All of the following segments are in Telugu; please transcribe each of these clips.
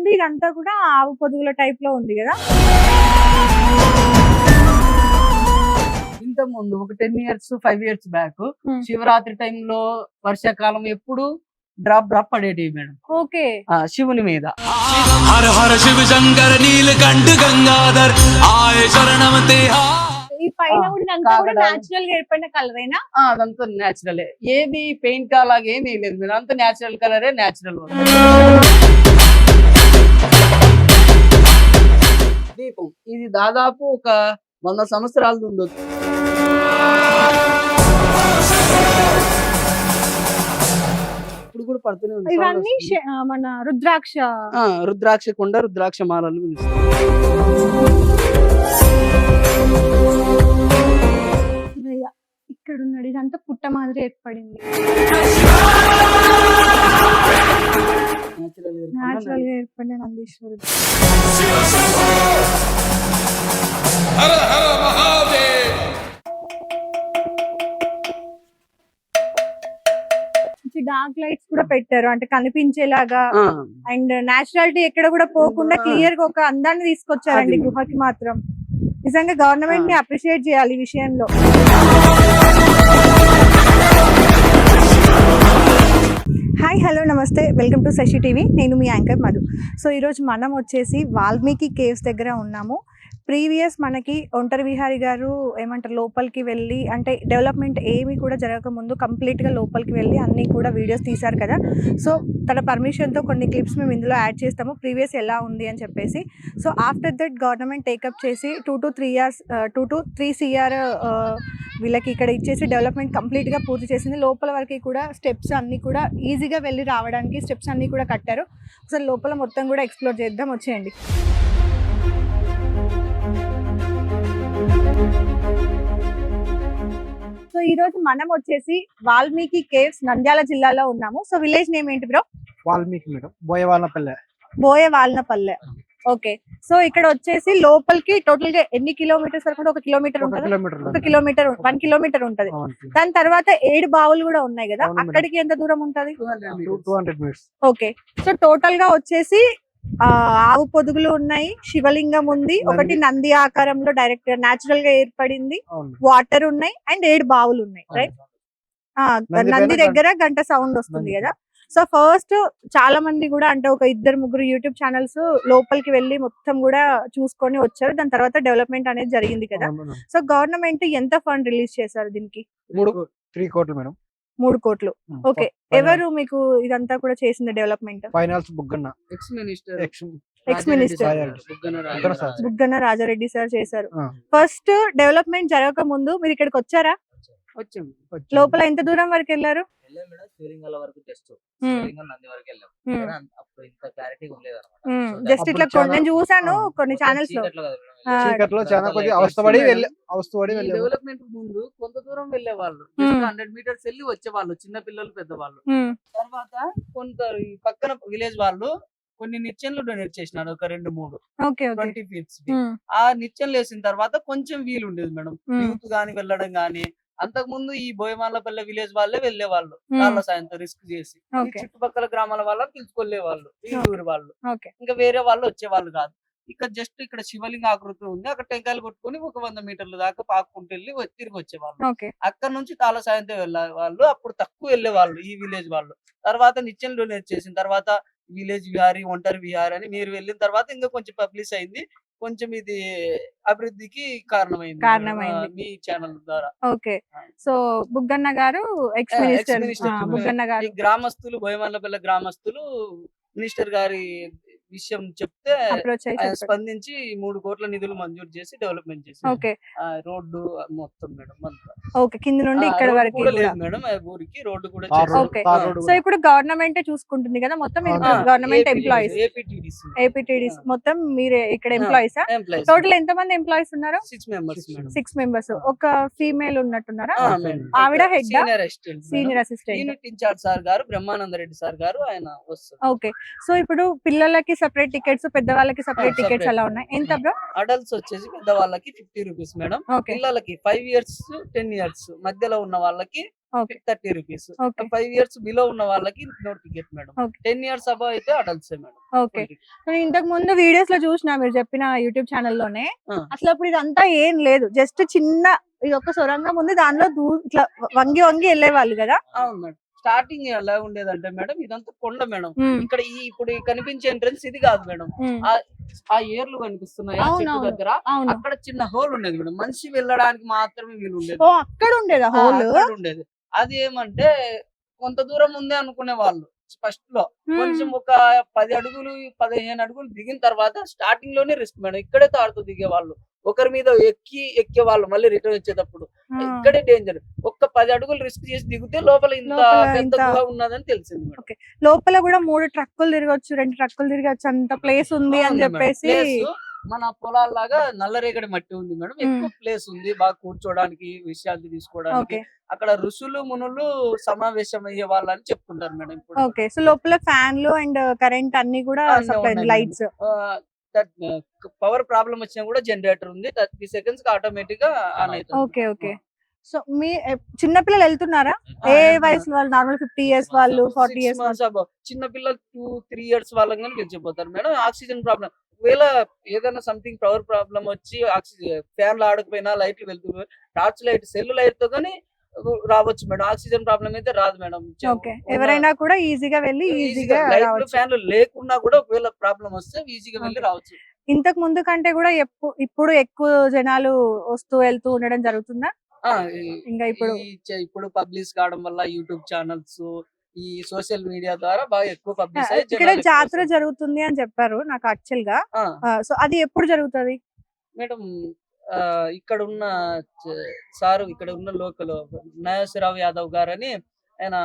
ఉంది ఇదంతా కూడా ఆవు పొదుగుల టైప్ లో ఉంది కదా. ఇంత ముందు ఒక 10 ఇయర్స్ 5 ఇయర్స్ బ్యాక్ శివరాత్రి టైంలో వర్షాకాలం ఎప్పుడు డ్రాప్ పడేటివి మేడం. ఓకే, శివుని మీద. హర హర శివ శంకర నీలకంఠ గంగాధర్ ఆయ శరణమతే. ఈ పైన కూడా నేచురల్ గా ఏర్పడిన కలరేనా? అదంతా నేచురల్, ఏది పెయింట్ అలాగే ఏమీ లేదు మేడం, అంత నేచురల్ కలరే, నేచురల్. దీపం ఇది దాదాపు ఒక 100 సంవత్సరాలు ఉండొచ్చు. ఇప్పుడు కూడా పడుతూనే ఉంది. ఇవన్నీ మన రుద్రాక్ష కొండ, రుద్రాక్ష మాలలు. ఇక్కడ ఉన్నాడు, ఇదంతా పుట్ట మాదిరి ఏర్పడింది. నేచురల్ గా ఏర్పడిన నందీశ్వరుడు. డార్క్ లైట్స్ కూడా పెట్టారు, అంటే కనిపించేలాగా. అండ్ నేచురాలిటీ ఎక్కడ కూడా పోకుండా క్లియర్ గా ఒక అందాన్ని తీసుకొచ్చారండి గుహకి మాత్రం. నిజంగా గవర్నమెంట్ ని అప్రిషియేట్ చేయాలి ఈ విషయంలో. హాయ్, హలో, నమస్తే, వెల్కమ్ టు శశి టీవీ. నేను మీ యాంకర్ మధు. సో ఈరోజు మనం వచ్చేసి వాల్మీకి కేవ్స్ దగ్గర ఉన్నాము. ప్రీవియస్ మనకి ఒంటరి విహారి గారు ఏమంటారు లోపలికి వెళ్ళి, అంటే డెవలప్మెంట్ ఏమి కూడా జరగకముందు కంప్లీట్గా లోపలికి వెళ్ళి అన్నీ కూడా వీడియోస్ తీశారు కదా. సో తన పర్మిషన్తో కొన్ని క్లిప్స్ మేము ఇందులో యాడ్ చేస్తాము, ప్రీవియస్ ఎలా ఉంది అని చెప్పేసి. So after that government take up చేసి 2 to 3 CR వీళ్ళకి ఇక్కడ ఇచ్చేసి డెవలప్మెంట్ కంప్లీట్గా పూర్తి చేసింది. లోపల వరకు కూడా స్టెప్స్ అన్నీ కూడా ఈజీగా వెళ్ళి రావడానికి స్టెప్స్ అన్నీ కూడా కట్టారు. అసలు లోపల మొత్తం కూడా ఎక్స్ప్లోర్ చేద్దాం, వచ్చేయండి. సో ఈ రోజు మనం వచ్చేసి వాల్మీకి కేవ్స్ నంద్యాల జిల్లాలో ఉన్నాము. సో విలేజ్ నేమ్ ఏంటి bro? Valmiki madam, Boyavalanapalle. Boyavalanapalle, okay. So ఇక్కడ వచ్చేసి లోపలికి టోటల్ గా ఎన్ని కిలోమీటర్స్ వరకు? 1 కిలోమీటర్ ఉంటుంది. 1 కిలోమీటర్ 1 కిలోమీటర్ ఉంటది. దాని తర్వాత 7 బావులు కూడా ఉన్నాయి కదా, అక్కడికి ఎంత దూరం ఉంటది? 200 మీటర్స్. ఓకే. సో టోటల్ గా వచ్చేసి ఆవు పొదుగులు ఉన్నాయి, శివలింగం ఉంది, ఒకటి నంది ఆకారంలో డైరెక్ట్ నేచురల్ గా ఏర్పడింది, వాటర్ ఉన్నాయి, అండ్ 7 బావులు ఉన్నాయి, రైట్? నంది దగ్గర గంట సౌండ్ వస్తుంది కదా. సో ఫస్ట్ చాలా మంది కూడా, అంటే ఒక 2-3 యూట్యూబ్ ఛానల్స్ లోపలికి వెళ్ళి మొత్తం కూడా చూసుకొని వచ్చారు. దాని తర్వాత డెవలప్మెంట్ అనేది జరిగింది కదా. సో గవర్నమెంట్ ఎంత ఫండ్ రిలీజ్ చేశారు దీనికి? 3 కోట్లు మేడం. 3 కోట్లు, ఓకే. ఎవరు మీకు ఇదంతా కూడా చేసింది development? Finance Buggana, ex minister Buggana Rajareddy sir చేశారు. ఫస్ట్ డెవలప్మెంట్ జరగక ముందు మీరు ఇక్కడికి వచ్చారా? లోపల ఎంత దూరం వరకు వెళ్ళారు? జస్ట్ ఇట్లా నేను చూసాను కొన్ని ఛానల్స్ లో. డెవలప్మెంట్ ముందు కొంత దూరం వెళ్లే వాళ్ళు, 100 మీటర్స్ వెళ్ళి వచ్చేవాళ్ళు, చిన్న పిల్లలు, పెద్దవాళ్ళు. తర్వాత కొంత పక్కన విలేజ్ వాళ్ళు కొన్ని నిచ్చెనలు డొనేట్ చేసినారు, ఒక 2-3 20 feet. ఆ నిచ్చెనలు వేసిన తర్వాత కొంచెం వీలు ఉండేది మేడం, యూత్ గాని వెళ్ళడం గానీ. అంతకు ముందు ఈ బోయమాలపల్లె విలేజ్ వాళ్ళే వెళ్లే వాళ్ళు, వాళ్ళ సాయంతో రిస్క్ చేసి. చుట్టుపక్కల గ్రామాల వాళ్ళని పిలుచుకోలే వాళ్ళు, ఈ ఊరి వాళ్ళు. ఇంకా వేరే వాళ్ళు వచ్చేవాళ్ళు కాదు. ఇక్కడ జస్ట్ ఇక్కడ శివలింగ ఆకృతి ఉంది, అక్కడ టెంకాయలు కొట్టుకుని ఒక 100 మీటర్ల దాకా పాక్కుంటూ వెళ్ళి తిరిగి వచ్చేవాళ్ళు. అక్కడ నుంచి తాళ సాయంతో వెళ్ళే వాళ్ళు. అప్పుడు తక్కువ వెళ్లే వాళ్ళు ఈ విలేజ్ వాళ్ళు. తర్వాత నిచ్చెనలు డొనేట్ చేసిన తర్వాత విలేజ్ విహారీ, ఒంటరి విహారీ అని మీరు వెళ్ళిన తర్వాత ఇంకా కొంచెం పబ్లిష్ అయింది, కొంచెం ఇది అభివృద్ధికి కారణమైంది మీ ఛానల్ ద్వారా. ఓకే. సో బుగ్గన్న గారు ఎక్స్ మినిస్టర్, బుగ్గన్న గారు గ్రామస్తులు, బోయమల్లపల్లె గ్రామస్తులు మినిస్టర్ గారి విషయం చెప్తే స్పందించి 3 కోట్ల నిధులు మంజూరు చేసి డెవలప్మెంట్ చేసి రోడ్డు మొత్తం మేడం అంతా. ఓకే, కింద నుండి ఇక్కడ వరకు లేదు మేడం, ఊరికి రోడ్డు కూడా. ఓకే. సో ఇప్పుడు గవర్నమెంట్ చూసుకుంటుంది కదా మొత్తం, గవర్నమెంట్ ఎంప్లాయీస్, ఏపీటీడీస్ మొత్తం మీరే ఇక్కడ ఎంప్లాయీసా? టోటల్ ఎంత మంది ఎంప్లాయీస్ ఉన్నారు? 6 మెంబర్స్. ఒక ఫీమేల్ ఉన్నట్టున్నారా? ఆవిడ head, senior assistant, unit in charge sir గారు బ్రహ్మానంద రెడ్డి సార్ గారు, ఆయన వస్తారు. ఓకే. సో ఇప్పుడు పిల్లలకి సెపరేట్ టికెట్స్, పెద్దవాళ్ళకి సెపరేట్ టికెట్స్ అలా ఉన్నాయి. ఎంత బ్రో? అడల్ట్స్ వచ్చేసి పెద్దవాళ్ళకి 50 రూపీస్ మేడం, పిల్లలకి 5 years 10 years మధ్యలో ఉన్న వాళ్ళకి okay 30 rupees. Okay 5 years below ఉన్న వాళ్ళకి no ticket madam. Okay. 10 years above అయితే అడల్ట్స్ మేడం. ఓకే నేను ఇంతకు ముందు వీడియోస్ లో చూసిన మీరు చెప్పిన యూట్యూబ్ ఛానల్లోనే అసలు అప్పుడు ఇదంతా ఏం లేదు, జస్ట్ చిన్న ఇది ఒక సొరంగం ఉంది, దానిలో ఇట్లా వంగి వంగి వెళ్ళేవాళ్ళు కదా. అవును మేడం. స్టార్టింగ్ ఎలా ఉండేదంటే మేడం ఇదంతా కొండ మేడం. ఇక్కడ ఇప్పుడు కనిపించే ఎంట్రన్స్ ఇది కాదు మేడం. ఆ ఏర్లు కనిపిస్తున్నాయి చెట్టు దగ్గర, అక్కడ చిన్న హోల్ ఉండేది మేడం. మనిషి వెళ్ళడానికి మాత్రమే వీలు ఉండేది. అక్కడ ఉండేదా హోల్? ఉండేది. అది ఏమంటే కొంత దూరం ఉంది అనుకునే వాళ్ళు ఫస్ట్ లో. కొంచెం ఒక 10 అడుగులు 15 అడుగులు దిగిన తర్వాత స్టార్టింగ్ లోనే రిస్క్ మేడం. ఇక్కడే తాడుతూ దిగే వాళ్ళు, ఒకరి మీద ఎక్కే వాళ్ళు మళ్ళీ రిటర్న్ వచ్చేటప్పుడు ఇక్కడే డేంజర్. ఒక్క 10 అడుగులు రిస్క్ చేసి దిగితే లోపల ఇంత పెద్ద గుహ ఉన్నదని తెలిసింది మేడం. లోపల కూడా 3 ట్రక్కులు తిరగచ్చు, 2 ట్రక్కులు తిరగచ్చు, అంత ప్లేస్ ఉంది అని చెప్పేసి. మన పొలాల్లాగా నల్లరేగడి మట్టి ఉంది మేడం. ఎక్కువ ప్లేస్ ఉంది, బాగా కూర్చోడానికి, విశ్రాంతి తీసుకోవడానికి. అక్కడ ఋషులు మునులు సమావేశం అయ్యే వాళ్ళని చెప్తుంటారు మేడం. ఇప్పుడు ఓకే సో లోపల ఫ్యాన్లు అండ్ కరెంట్ అన్ని కూడా సప్లై, లైట్స్. పవర్ ప్రాబ్లం వచ్చినా కూడా జనరేటర్ ఉంది. 30 seconds కి ఆటోమేటిక్ గా ఆన్ అవుతుంది. ఓకే ఓకే సో మీ చిన్న పిల్లలు వెళ్తున్నారా? ఏ వయసు వాళ్ళు? నార్మల్ 50 years వాళ్ళు, 40 years వాళ్ళు? చిన్న పిల్లలు 2-3 years వాళ్ళకి కానీ గెలిచిపోతారు మేడం. ఆక్సిజన్ ప్రాబ్లం ఒకవేళ ఏదైనా సంథింగ్ పవర్ ప్రాబ్లం వచ్చి ఆక్సిజన్ ఫ్యాన్లు ఆడకపోయినా, లైట్లు వెళ్తూ టార్చ్ లైట్ సెల్ లైట్ తో కానీ రావచ్చు మేడం. ఆక్సిజన్ ప్రాబ్లం అయితే రాదు మేడం. ఎవరైనా కూడా ఈజీగా వెళ్ళి ఈజీగా ఫ్యాన్లు లేకున్నా కూడా ఒకవేళ ప్రాబ్లం వస్తే ఈజీగా వెళ్ళి రావచ్చు. ఇంతకు ముందు కంటే కూడా ఇప్పుడు ఎక్కువ జనాలు వస్తూ వెళ్తూ ఉండడం జరుగుతుందా? ఇంకా ఇప్పుడు పబ్లిష్ కావడం వల్ల యూట్యూబ్ ఛానల్స్, ఈ సోషల్ మీడియా ద్వారా బాగా ఎక్కువ పబ్లిష్ అయ్యి ఇక్కడ జాతర జరుగుతుంది అని చెప్పారు నాకు యాక్చువల్ గా. సో అది ఎప్పుడు జరుగుతుంది మేడం? ఇక్కడ ఉన్న సారు, ఇక్కడ ఉన్న లోకల్ నాగేశ్వరరావు యాదవ్ గారు అని ఆయన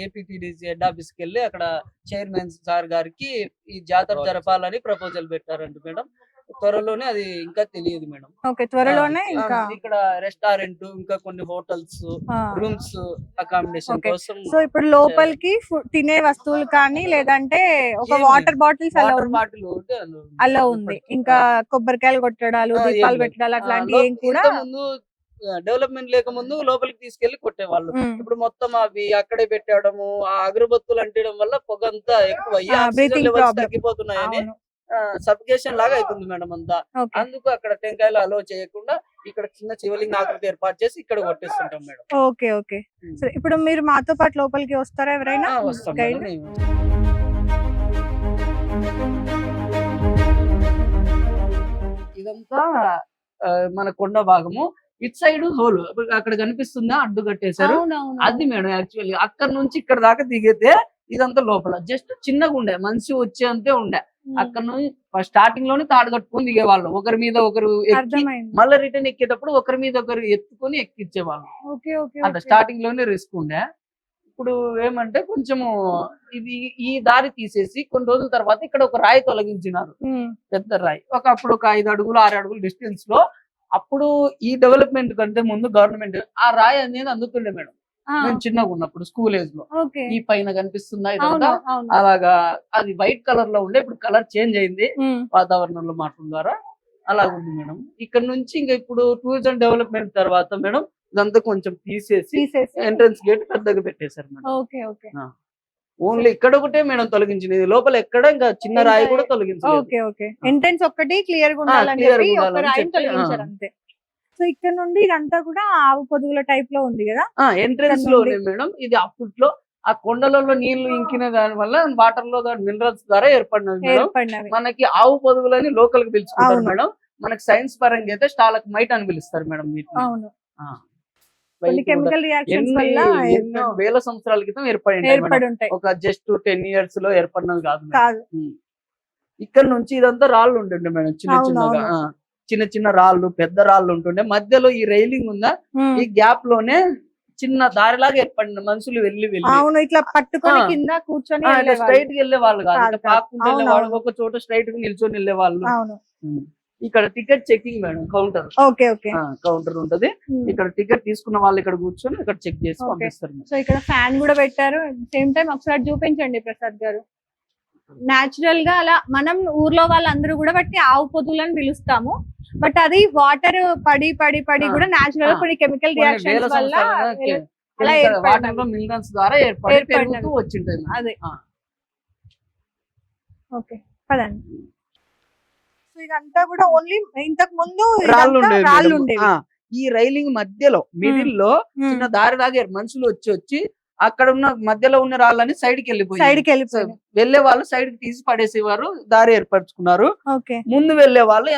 ఏపీటీడీసీ హెడ్ ఆఫీస్ కి వెళ్ళి అక్కడ చైర్మన్ సార్ గారికి ఈ జాతర జరపాలని ప్రపోజల్ పెట్టారంట మేడం. త్వరలోనే, అది ఇంకా తెలియదు మేడం. ఓకే త్వరలోనే. ఇంకా ఇక్కడ రెస్టారెంట్, ఇంకా కొన్ని హోటల్స్, రూమ్స్, అకామిడేషన్ కోసం. సో ఇప్పుడు లోపలికి తినే వస్తువులు కానీ లేదంటే ఒక వాటర్ బాటిల్స్ అలా ఉంది, ఇంకా కొబ్బరికాయలు కొట్టడాలు, దీపాలు పెట్టడాలు అట్లాంటివి ఏం కూడా ముందు డెవలప్మెంట్ లేక ముందు లోపలికి తీసుకెళ్లి కొట్టేవాళ్ళు. ఇప్పుడు మొత్తం అవి అక్కడే పెట్టడము, ఆ అగరబత్తులు అంటడం వల్ల పొగ అంతా ఎక్కువ తగ్గిపోతున్నాయని సఫికేషన్ లాగా అవుతుంది మేడం అంతా. అందుకు అక్కడ టెంకాయలు అలో చేయకుండా ఇక్కడ చిన్న శివలింగ ఆకృతి ఏర్పాటు చేసి ఇక్కడ కొట్టేస్తుంటాం మేడం. ఓకే ఓకే సరే ఇప్పుడు మీరు మాతో పాటు లోపలికి వస్తారా ఎవరైనా? వస్తాం. ఇదంతా మన కొండ భాగము. ఇటు సైడ్ హోల్ అక్కడ కనిపిస్తుందా, అడ్డు కట్టేశారు, అది మేడం. యాక్చువల్లీ అక్కడ నుంచి ఇక్కడ దాకా దిగితే ఇదంతా లోపల జస్ట్ చిన్నగా ఉండే, మనిషి వచ్చేంతే ఉండే. అక్కడ నుంచి స్టార్టింగ్ లోనే తాడు కట్టుకొని దిగేవాళ్ళు, ఒకరి మీద ఒకరు ఎక్కి మళ్ళీ రిటర్న్ ఎక్కేటప్పుడు ఒకరి మీద ఒకరు ఎత్తుకొని ఎక్కిచ్చేవాళ్ళు. అట్లా స్టార్టింగ్ లోనే రిస్క్ ఉండే. ఇప్పుడు ఏమంటే కొంచెము ఇది ఈ దారి తీసేసి కొన్ని రోజుల తర్వాత ఇక్కడ ఒక రాయి తొలగించినారు, పెద్ద రాయి. అప్పుడు ఒక 5 అడుగులు 6 అడుగులు డిస్టెన్స్ లో. అప్పుడు ఈ డెవలప్మెంట్ కంటే ముందు గవర్నమెంట్ ఆ రాయి అనేది అందుతుండే మేడం. మేము చిన్నగా ఉన్నప్పుడు స్కూల్ ఏజ్ లో. ఈ పైన కనిపిస్తుందా ఇదంతా, అలాగా అది వైట్ కలర్ లో ఉండే, ఇప్పుడు కలర్ చేంజ్ అయింది వాతావరణంలో మార్పుల ద్వారా. అలా ఉంది మేడం. ఇక్కడ నుంచి ఇంకా ఇప్పుడు టూరిజం డెవలప్మెంట్ తర్వాత మేడం ఇదంతా కొంచెం తీసేసి ఎంట్రన్స్ గేట్ పెద్దగా పెట్టేశారు మేడం. ఓన్లీ ఇక్కడ ఒకటే మేడం తొలగించింది, లోపల ఎక్కడ ఇంకా చిన్న రాయి కూడా తొలగించలేదు. ఎంట్రన్స్ ఒక్కటి క్లియర్ గా ఉండాలని చెప్పి ఒక రాయిని తొలగించారు అంతే. సో ఇక్కడ నుండి ఇదంతా కూడా ఆవు పొదుగుల టైప్ లో ఉంది కదా ఎంట్రన్స్ లోనే మేడం. ఇది అప్పట్లో ఆ కొండలలో నీళ్లు ఇంకిన దాని వల్ల వాటర్ లో మినరల్స్ ద్వారా ఏర్పడినవి. మనకి ఆవు పొదుగులని లోకల్ కి పిలుచుకుంటారు మేడం. మనకి సైన్స్ పరంగా అయితే స్టాలగ్మైట్ అని పిలుస్తారు మేడం వీటిని. ఎన్నో వేల సంవత్సరాల క్రితం ఏర్పడి ఉంటాయి. ఒక జస్ట్ 10 years లో ఏర్పడినవి కాదు. ఇక్కడ నుంచి ఇదంతా రాళ్ళు ఉంటుండే మేడం, చిన్న చిన్న రాళ్ళు, పెద్ద రాళ్ళు ఉంటుండే. మధ్యలో ఈ రైలింగ్ ఉందా, ఈ గ్యాప్ లోనే చిన్న దారిలాగా ఏర్పడిన మనుషులు వెళ్ళి ఇట్లా పట్టుకొని కింద కూర్చొని స్ట్రైట్ గా వెళ్ళే వాళ్ళు కాదు, పాక్కుంటూ వెళ్ళేవాళ్ళు, ఒక చోట స్ట్రైట్ గా నిల్చొని వెళ్ళే వాళ్ళు. ఇక్కడ టికెట్ చెకింగ్ మేడం, కౌంటర్ ఉంటది. ఇక్కడ టికెట్ తీసుకున్న వాళ్ళు ఇక్కడ కూర్చొని ఇక్కడ చెక్ చేసి పంపిస్తారు. సో ఇక్కడ ఫ్యాన్ కూడా పెట్టారు. సేమ్ టైం ఒకసారి చూపించండి ప్రసాద్ గారు. నాచురల్ గా అలా మనం ఊర్లో వాళ్ళందరూ కూడా బట్టి ఆవు పొదులని పిలుస్తాము, బట్ అది వాటర్ పడి కూడా నాచురల్ కొన్ని కెమికల్ రియాక్షన్స్ వల్ల అలా వాటర్ లో మినరల్స్ ద్వారా ఏర్పడి ఏర్పడినవి. పెరుగుతూ వచ్చింటాయి మేడం. అదే ఆ. ఓకే పదండి. సో ఇదంతా కూడా ఓన్లీ ఇంతకు ముందు రాళ్ళు ఇదంతా ఉండేవి రాళ్ళు మేడం. ఉండేవి. ఆ, ఈ రైలింగ్ మధ్యలో మిడిల్ లో చిన్న దారిలాగా మనుషులు వచ్చి అక్కడ ఉన్న మధ్యలో ఉన్న రాళ్ళని సైడ్ కి వెళ్ళిపోయి సైడ్ కి వెళ్ళిపోయింది. వెళ్లే వాళ్ళు సైడ్ కి తీసి పడేసేవారు, దారి ఏర్పరచుకున్నారు. ఓకే ముందు వెళ్లే వాళ్ళు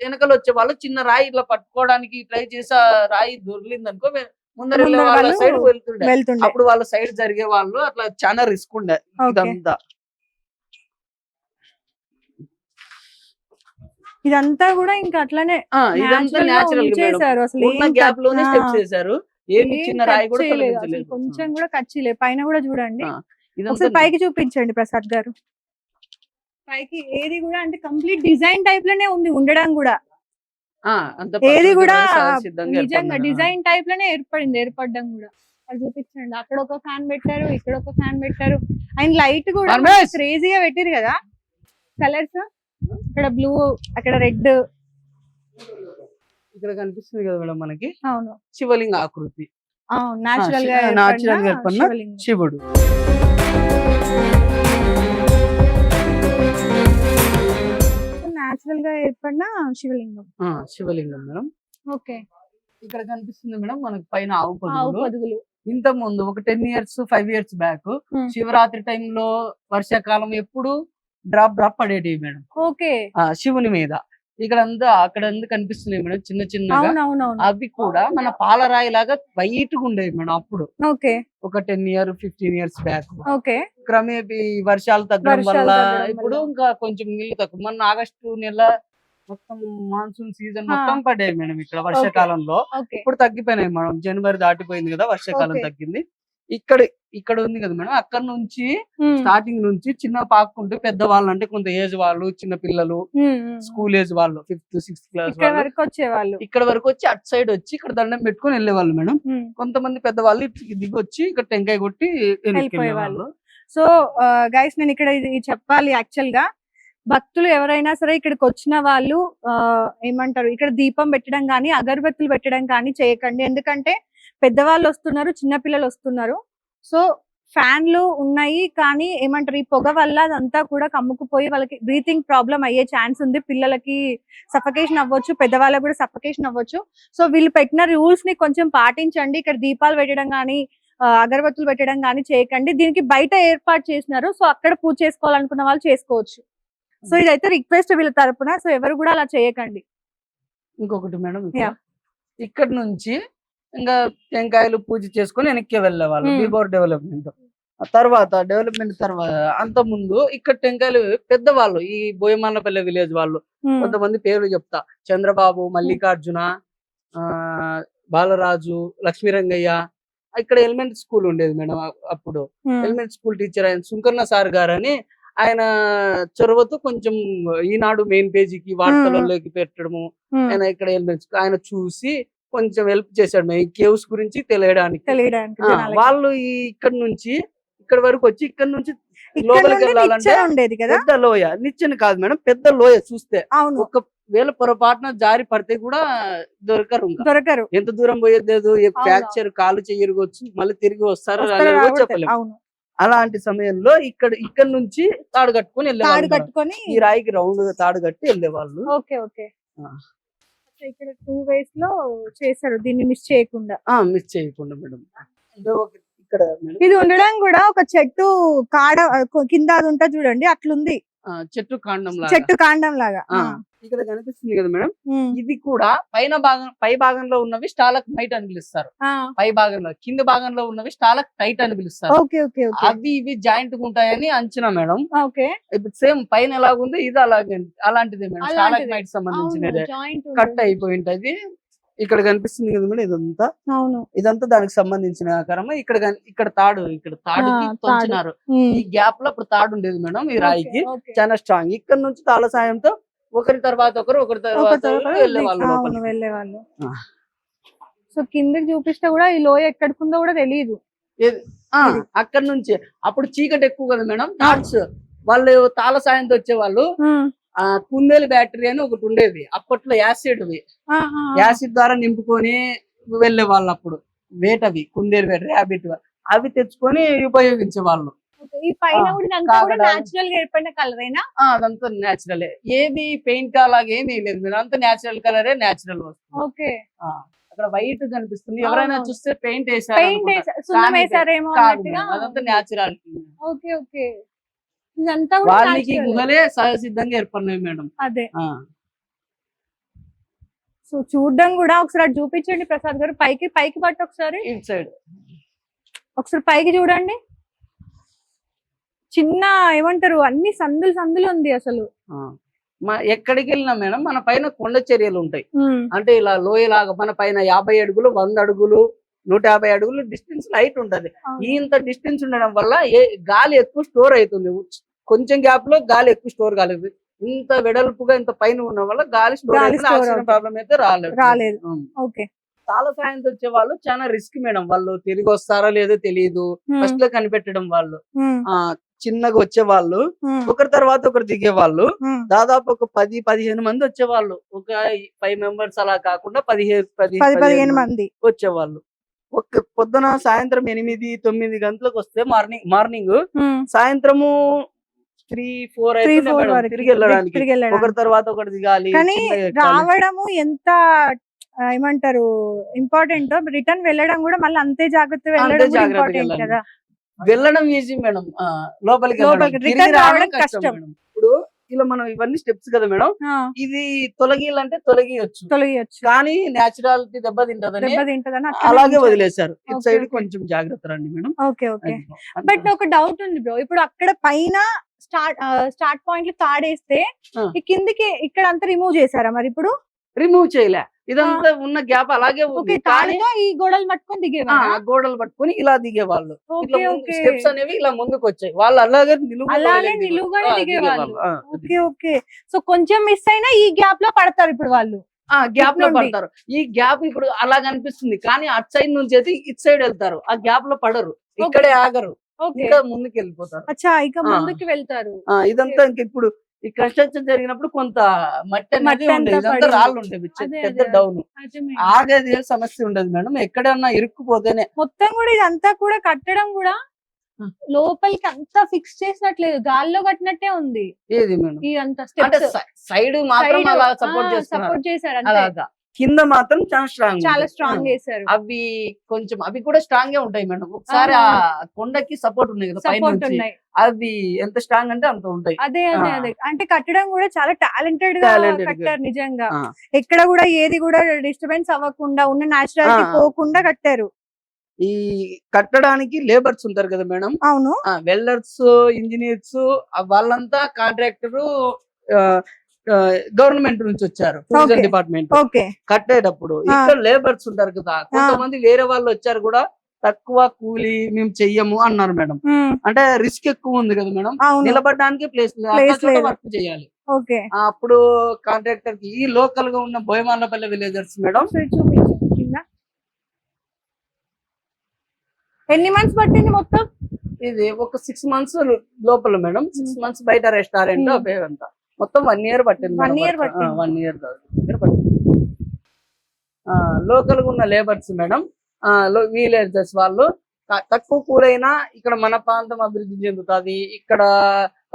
వెనకలు వచ్చే వాళ్ళు చిన్న రాయి ఇట్లా పట్టుకోవడానికి ట్రై చేసి ఆ రాయి దొరికింది అనుకో ముందర వెళ్ళే ముందర వాళ్ళ వాళ్ళు సైడ్ వెళ్తుండే. వెళ్తుండే. అప్పుడు వాళ్ళ సైడ్ జరిగే వాళ్ళు అట్లా చాలా రిస్క్ ఉండే ఓకే. ఇదంతా. ఇదంతా కూడా ఇంకా అట్లనే ఇదంతా natural గా న్యాచురల్ ఉంచేశారు. అసలు ఉన్న ఏం గ్యాప్ లోనే ఆ, స్టెప్స్ వేశారు. ఏమి ఏం చిన్న రాయి కట్ కూడా చేయలేదు. అసలు తొలగించలేదు. కొంచెం కూడా కట్ చేయలేదు. పైన కూడా చూడండి. ఇదంతా ఒకసారి పైకి చూపించండి ప్రసాద్ గారు. పైకి ఏది కూడా అంటే కంప్లీట్ డిజైన్ టైప్ లోనే ఉంది ఉండడం కూడా. అంత ఏది కూడా సిద్ధంగా నిజంగా డిజైన్ టైప్ లోనే ఏర్పడడం కూడా. అది చూపించండి. అక్కడ ఒక ఫ్యాన్ పెట్టారు, ఇక్కడ ఒక ఫ్యాన్ పెట్టారు. అండ్ లైట్ కూడా పరమేష్! క్రేజీగా పెట్టారు కదా కలర్స్. ఇక్కడ బ్లూ, అక్కడ రెడ్. ఇక్కడ కనిపిస్తుంది కదా మేడం మనకి అవును శివలింగ ఆకృతి. నాచురల్ గా natural గా ఏర్పడిన శివలింగం. శివుడు. నాచురల్ గా ఏర్పడిన శివలింగం. శివలింగం మేడం. ఓకే. ఇక్కడ కనిపిస్తుంది మేడం మనకి పైన ఆవు ఆవు పొదుగులు. పొదుగులు. ఇంత ముందు ఒక 10 years 5 years బ్యాక్ శివరాత్రి టైంలో వర్షాకాలం ఎప్పుడు డ్రాప్ పడేటివి మేడం ఓకే. శివుని మీద. ఇక్కడ అంతా అక్కడ కనిపిస్తున్నాయి మేడం చిన్న చిన్నగా. అవునవునవును. అవి కూడా మన పాలరాయి లాగా వైట్ గా ఉండేవి మేడం అప్పుడు. ఓకే ఒక 10 years 15 years బ్యాక్. ఓకే. క్రమేపీ వర్షాలు తగ్గడం వర్షాలు వల్ల తగ్గడం ఇప్పుడు వల్ల. ఇంకా కొంచెం నీళ్లు తక్కువ. మొన్న ఆగస్టు నెల మొత్తం మాన్సూన్ సీజన్ మొత్తం పడ్డాయి మేడం ఇక్కడ వర్షాకాలంలో. ఓకే. ఇప్పుడు తగ్గిపోయినాయి మేడం. జనవరి దాటిపోయింది కదా, వర్షాకాలం Okay. తగ్గింది. ఇక్కడ ఉంది కదా మేడం, అక్కడ నుంచి స్టార్టింగ్ నుంచి చిన్న పాకుంటే పెద్దవాళ్ళు అంటే కొంత ఏజ్ వాళ్ళు, చిన్న పిల్లలు, స్కూల్ ఏజ్ వాళ్ళు 5th 6th క్లాస్ ఇక్కడ వాళ్ళు వరకు వచ్చేవాళ్ళు. ఇక్కడ వరకు వచ్చి అటు సైడ్ వచ్చి ఇక్కడ దండం పెట్టుకొని వెళ్ళేవాళ్ళు మేడం. కొంతమంది పెద్దవాళ్ళు ఇటు దిగి వచ్చి ఇక్కడ టెంకాయ కొట్టి వెళ్ళిపోయేవాళ్ళు. సో గైస్ నేను ఇక్కడ ఇది చెప్పాలి. యాక్చువల్ గా భక్తులు ఎవరైనా సరే ఇక్కడికి వచ్చిన వాళ్ళు ఏమంటారు, ఇక్కడ దీపం పెట్టడం కానీ అగరబత్తులు పెట్టడం కానీ చేయకండి. ఎందుకంటే పెద్దవాళ్ళు వస్తున్నారు, చిన్న పిల్లలు వస్తున్నారు. సో ఫ్యాన్లు ఉన్నాయి కానీ ఏమంటారు, ఈ పొగ వల్ల అదంతా కూడా కమ్ముకుపోయి వాళ్ళకి బ్రీతింగ్ ప్రాబ్లం అయ్యే ఛాన్స్ ఉంది. పిల్లలకి సఫకేషన్ అవ్వచ్చు, పెద్దవాళ్ళకి కూడా సఫకేషన్ అవ్వచ్చు. సో వీళ్ళు పెట్టిన రూల్స్ ని కొంచెం పాటించండి. ఇక్కడ దీపాలు పెట్టడం కానీ అగరబత్తులు పెట్టడం కానీ చేయకండి. దీనికి బయట ఏర్పాటు చేసినారు. సో అక్కడ పూజ చేసుకోవాలనుకున్న వాళ్ళు చేసుకోవచ్చు. సో ఇదైతే రిక్వెస్ట్ వీళ్ళ తరపున. సో ఎవరు కూడా అలా చేయకండి. ఇంకొకటి మేడం, Yeah. ఇక్కడ నుంచి ఇంకా టెంకాయలు పూజ చేసుకొని వెనక్కి వెళ్ళేవాళ్ళు బిఫోర్ డెవలప్మెంట్. తర్వాత డెవలప్మెంట్ తర్వాత అంత ముందు ఇక్కడ టెంకాయలు పెద్దవాళ్ళు ఈ బోయమన్నపల్లె విలేజ్ వాళ్ళు కొంతమంది పేర్లు చెప్తా. చంద్రబాబు, మల్లికార్జున, బాలరాజు, లక్ష్మీరంగయ్య. ఇక్కడ ఎలిమెంటరీ స్కూల్ ఉండేది మేడం అప్పుడు. ఎలిమెంటరీ స్కూల్ టీచర్ ఆయన సుంకర్ణ సార్ గారు అని, ఆయన చొరవతో కొంచెం ఈనాడు మెయిన్ పేజీకి వార్తలలోకి పెట్టడము. ఆయన ఇక్కడ ఆయన చూసి కొంచెం హెల్ప్ చేశాడు ఈ కేవ్స్ గురించి తెలియడానికి. వాళ్ళు ఇక్కడ నుంచి ఇక్కడ వరకు వచ్చి ఇక్కడ నుంచి లోపలికి వెళ్ళాలంటే ఉండేది కదా, పెద్ద లోయ. నిచ్చెన కాదు మేడం, పెద్ద లోయ. చూస్తే అవును, ఒకవేళ పొరపాటున జారి పడితే కూడా దొరకరు. ఎంత దూరం పోయేది, ఫ్రాక్చర్ కాలు చెయ్యరుగొచ్చు, మళ్ళీ తిరిగి వస్తారో చెప్పలేము. అవును. అలాంటి సమయంలో ఇక్కడ నుంచి తాడు కట్టుకొని వెళ్ళేవాళ్ళు. ఈ రాయికి రౌండ్ తాడు కట్టి వెళ్ళేవాళ్ళు. Okay okay. ఇక్కడ 2 ways లో చేశారు దీన్ని మిస్ చేయకుండా. మేడం. ఇక్కడ ఇది ఉండడం కూడా ఒక చెట్టు కాడ కింద అది ఉంటా చూడండి, అట్లుంది చెట్టు కాండం లాగా. ఇక్కడ కనిపిస్తుంది కదా మేడం, ఇది కూడా పై భాగంలో ఉన్నవి స్టాలక్ మైట్ అని పిలుస్తారు. పై భాగంలో, కింద భాగంలో ఉన్నవి స్టాలక్ టైట్ అని పిలుస్తారు. అవి ఇవి జాయింట్ ఉంటాయని అంచనా మేడం. ఇప్పుడు సేమ్ పైన ఎలాగుంది ఇది అలాంటిది మేడం. స్టాలక్ మైట్ సంబంధించినది కట్ అయిపోయి ఉంటది. ఇక్కడ కనిపిస్తుంది కదా మేడం, ఇదంతా దానికి సంబంధించిన ఆకారం. ఇక్కడ తాడుకి తొంచినారు. ఈ గ్యాప్ లో అప్పుడు తాడు ఉండేది మేడం. ఈ రాయికి చాలా స్ట్రాంగ్. ఇక్కడ నుంచి తాళ సాయంతో ఒకరి తర్వాత ఒకరి తర్వాత వెళ్ళేవాళ్ళు. సో కిందకి చూపిస్తే కూడా ఈ లోయ ఎక్కడికుందో కూడా తెలియదు. అక్కడ నుంచి అప్పుడు చీకటి ఎక్కువ కదా మేడం. థాట్స్ వాళ్ళు తాళ సాయంతో వచ్చేవాళ్ళు. కుందేలు బ్యాటరీ అని ఒకటి ఉండేది అప్పట్లో, యాసిడ్ ద్వారా నింపుకొని వెళ్ళే వాళ్ళు. అప్పుడు వేటవి కుందేలు వేట ర్యాబిట్ అవి తెచ్చుకొని ఉపయోగించే వాళ్ళు. ఈ పైన కూడా ఇదంతా కూడా కాగడాలు. న్యాచురల్ గా ఏర్పడిన కలరేనా? అదంతా న్యాచురలే, ఏది పెయింట్ అలాగే ఏమీ లేదు మీరు, అంతా న్యాచురల్ కలరే, న్యాచురల్ వస్తుంది. ఓకే. అక్కడ వైట్ కనిపిస్తుంది, ఎవరైనా అవును. చూస్తే పెయింట్ పెయింట్ సున్నం వేసారేమో అన్నట్టుగా. అదంతా న్యాచురల్. Okay okay. ఇదంతా కూడా వాల్మీకి natural. గుహలే సహసిద్ధంగా ఏర్పడినవి మేడం. అదే. సో చూడడం కూడా ఒకసారి అటు చూపించండి ప్రసాద్ గారు, పైకి పైకి పట్టు ఒకసారి, ఇటు సైడ్ ఒకసారి పైకి చూడండి. చిన్న ఏమంటారు అన్ని సందులు సందులు ఉంది అసలు. ఎక్కడికి వెళ్ళినా మేడం మన పైన కొండ చర్యలు ఉంటాయి. అంటే ఇలా లోయలాగా మన పైన 50 అడుగులు 100 అడుగులు 150 అడుగులు డిస్టెన్స్ హైట్ ఉంటది. ఇంత డిస్టెన్స్ ఉండడం వల్ల గాలి ఎక్కువ స్టోర్ అవుతుంది, కొంచెం గ్యాప్ లో గాలి ఎక్కువ స్టోర్ కాలేదు. ఇంత వెడల్పుగా ఇంత పైన ఉండడం వల్ల గాలి స్టోర్ అవుతుంది, ప్రాబ్లం అయితే రాలేదు. ఓకే. చాలా సాయంతో వచ్చే వాళ్ళు చాలా రిస్క్ మేడం, వాళ్ళు తిరిగి వస్తారో లేదో తెలియదు, ఫస్ట్ లో కనిపెట్టడం వాళ్ళు. చిన్నగా వచ్చే వాళ్ళు ఒకరి తర్వాత ఒకరు దిగే వాళ్ళు, దాదాపు ఒక 10-15 మంది వచ్చేవాళ్ళు, ఒక 5 మెంబర్స్ అలా కాకుండా 15 మంది వచ్చేవాళ్ళు. ఒక పొద్దున సాయంత్రం 8-9 గంటలకు వస్తే మార్నింగ్ సాయంత్రము 3-4 అయితే మేడం తిరిగి వెళ్ళడానికి, ఒకరి తర్వాత ఒకటి దిగాలి. కానీ రావడము ఎంత ఏమంటారు ఇంపార్టెంట్, రిటర్న్ వెళ్ళడం కూడా మళ్ళీ అంతే జాగ్రత్త వెళ్ళడం ఇంపార్టెంట్ కదా. వెళ్ళడం ఈజీ మేడం, లోపలికి రిటర్న్ రావడం కష్టం. ఇప్పుడు ఇలా మనం ఇవన్నీ స్టెప్స్ కదా మేడం, ఇది తొలగియాలంటే తొలగియొచ్చు, కానీ న్యాచురాలిటీ దెబ్బతింటదని అలాగే వదిలేశారు. ఇటు సైడ్ కొంచెం జాగ్రత్త రండి మేడం. Okay okay. బట్ ఒక డౌట్ ఉంది బ్రో, ఇప్పుడు అక్కడ పైన స్టార్ట్ పాయింట్ లో తాడేస్తే ఈ కిందికి ఇక్కడ అంతా రిమూవ్ చేశారా మరి? ఇప్పుడు రిమూవ్ చేయలే, ఇదంతా ఉన్న గ్యాప్ అలాగే ఉంది. కానీ ఈ గోడలు పట్టుకొని దిగేవాళ్ళు, గోడలు పట్టుకొని ఇలా దిగేవాళ్ళు, స్టెప్స్ అనేవి ఇలా ముందుకు వచ్చాయి, వాళ్ళు అలాగే నిలువుగానే దిగేవాళ్ళు. Okay okay. సో కొంచెం మిస్ అయినా ఈ గ్యాప్ లో పడతారు ఇప్పుడు వాళ్ళు, గ్యాప్ లో పడతారు. ఈ గ్యాప్ ఇప్పుడు అలా కనిపిస్తుంది, కానీ అటు సైడ్ నుంచి అయితే ఇటు సైడ్ వెళ్తారు, ఆ గ్యాప్ లో పడరు, ఇక్కడే ఆగరు, ఇంకా ముందుకు వెళ్ళిపోతారు. అచ్చా, ఇక ముందుకు వెళ్తారు. ఇదంతా ఇంక ఇప్పుడు ఈ కన్స్ట్రక్షన్ జరిగినప్పుడు కొంత మట్టి అనేది ఉండేది, ఇదంతా రాళ్ళు ఉండేవి, పెద్ద డౌన్, ఆగేది సమస్య ఉండదు మేడం. ఎక్కడన్నా ఇరుక్కుపోతేనే మొత్తం కూడా ఇదంతా కూడా కట్టడం కూడా లోపలికి అంతా ఫిక్స్ చేసినట్లేదు, గాల్లో కట్టినట్టే ఉంది. ఏది మేడం ఇదంతా సైడ్ మాత్రం అలా సపోర్ట్ చేశారు, అలాగా. కింద మాత్రం చాలా స్ట్రాంగ్ చేశారు. అవి కొంచెం అవి కూడా స్ట్రాంగ్ గా ఉంటాయి మేడం. ఒకసారి ఆ కొండకి సపోర్ట్ ఉన్నాయి కదా పైన, అవి ఎంత స్ట్రాంగ్ అంటే అంత ఉంటాయి. అదే అదే అదే అంటే కట్టడం కూడా చాలా టాలెంటెడ్ గా కట్టారు నిజంగా. ఎక్కడ కూడా ఏది కూడా డిస్టర్బెన్స్ అవ్వకుండా, ఉన్న న్యాచురాలిటీ పోకుండా కట్టారు. ఈ కట్టడానికి లేబర్స్ ఉంటారు కదా మేడం, అవును, వెల్డర్స్, ఇంజనీర్స్, వాళ్ళంతా కాంట్రాక్టర్, గవర్నమెంట్ నుంచి వచ్చారు, టూరిజం డిపార్ట్మెంట్. కట్టేటప్పుడు ఇక్కడ లేబర్స్ ఉంటారు కదా, కొంతమంది వేరే వాళ్ళు వచ్చారు కూడా, తక్కువ కూలీ మేము చెయ్యము అన్నారు మేడం. అంటే రిస్క్ ఎక్కువ ఉంది కదా మేడం, నిలబడడానికి ప్లేస్ వర్క్ చేయాలి. అప్పుడు కాంట్రాక్టర్ కి ఈ లోకల్ గా ఉన్న బోయమాలపల్లి విలేజర్స్ మేడం. ఎన్ని మంత్స్ పట్టింది మొత్తం? ఇది ఒక 6 months లోపల మేడం, 6 months బయట రెస్టారెంట్ అంతా మొత్తం 1 year పట్టింది. 1 year పట్టింది. లోకల్ గా ఉన్న లేబర్స్ మేడం, విలేజెస్ వాళ్ళు తక్కువ కూరైనా ఇక్కడ మన ప్రాంతం అభివృద్ధి చెందుతుంది, ఇక్కడ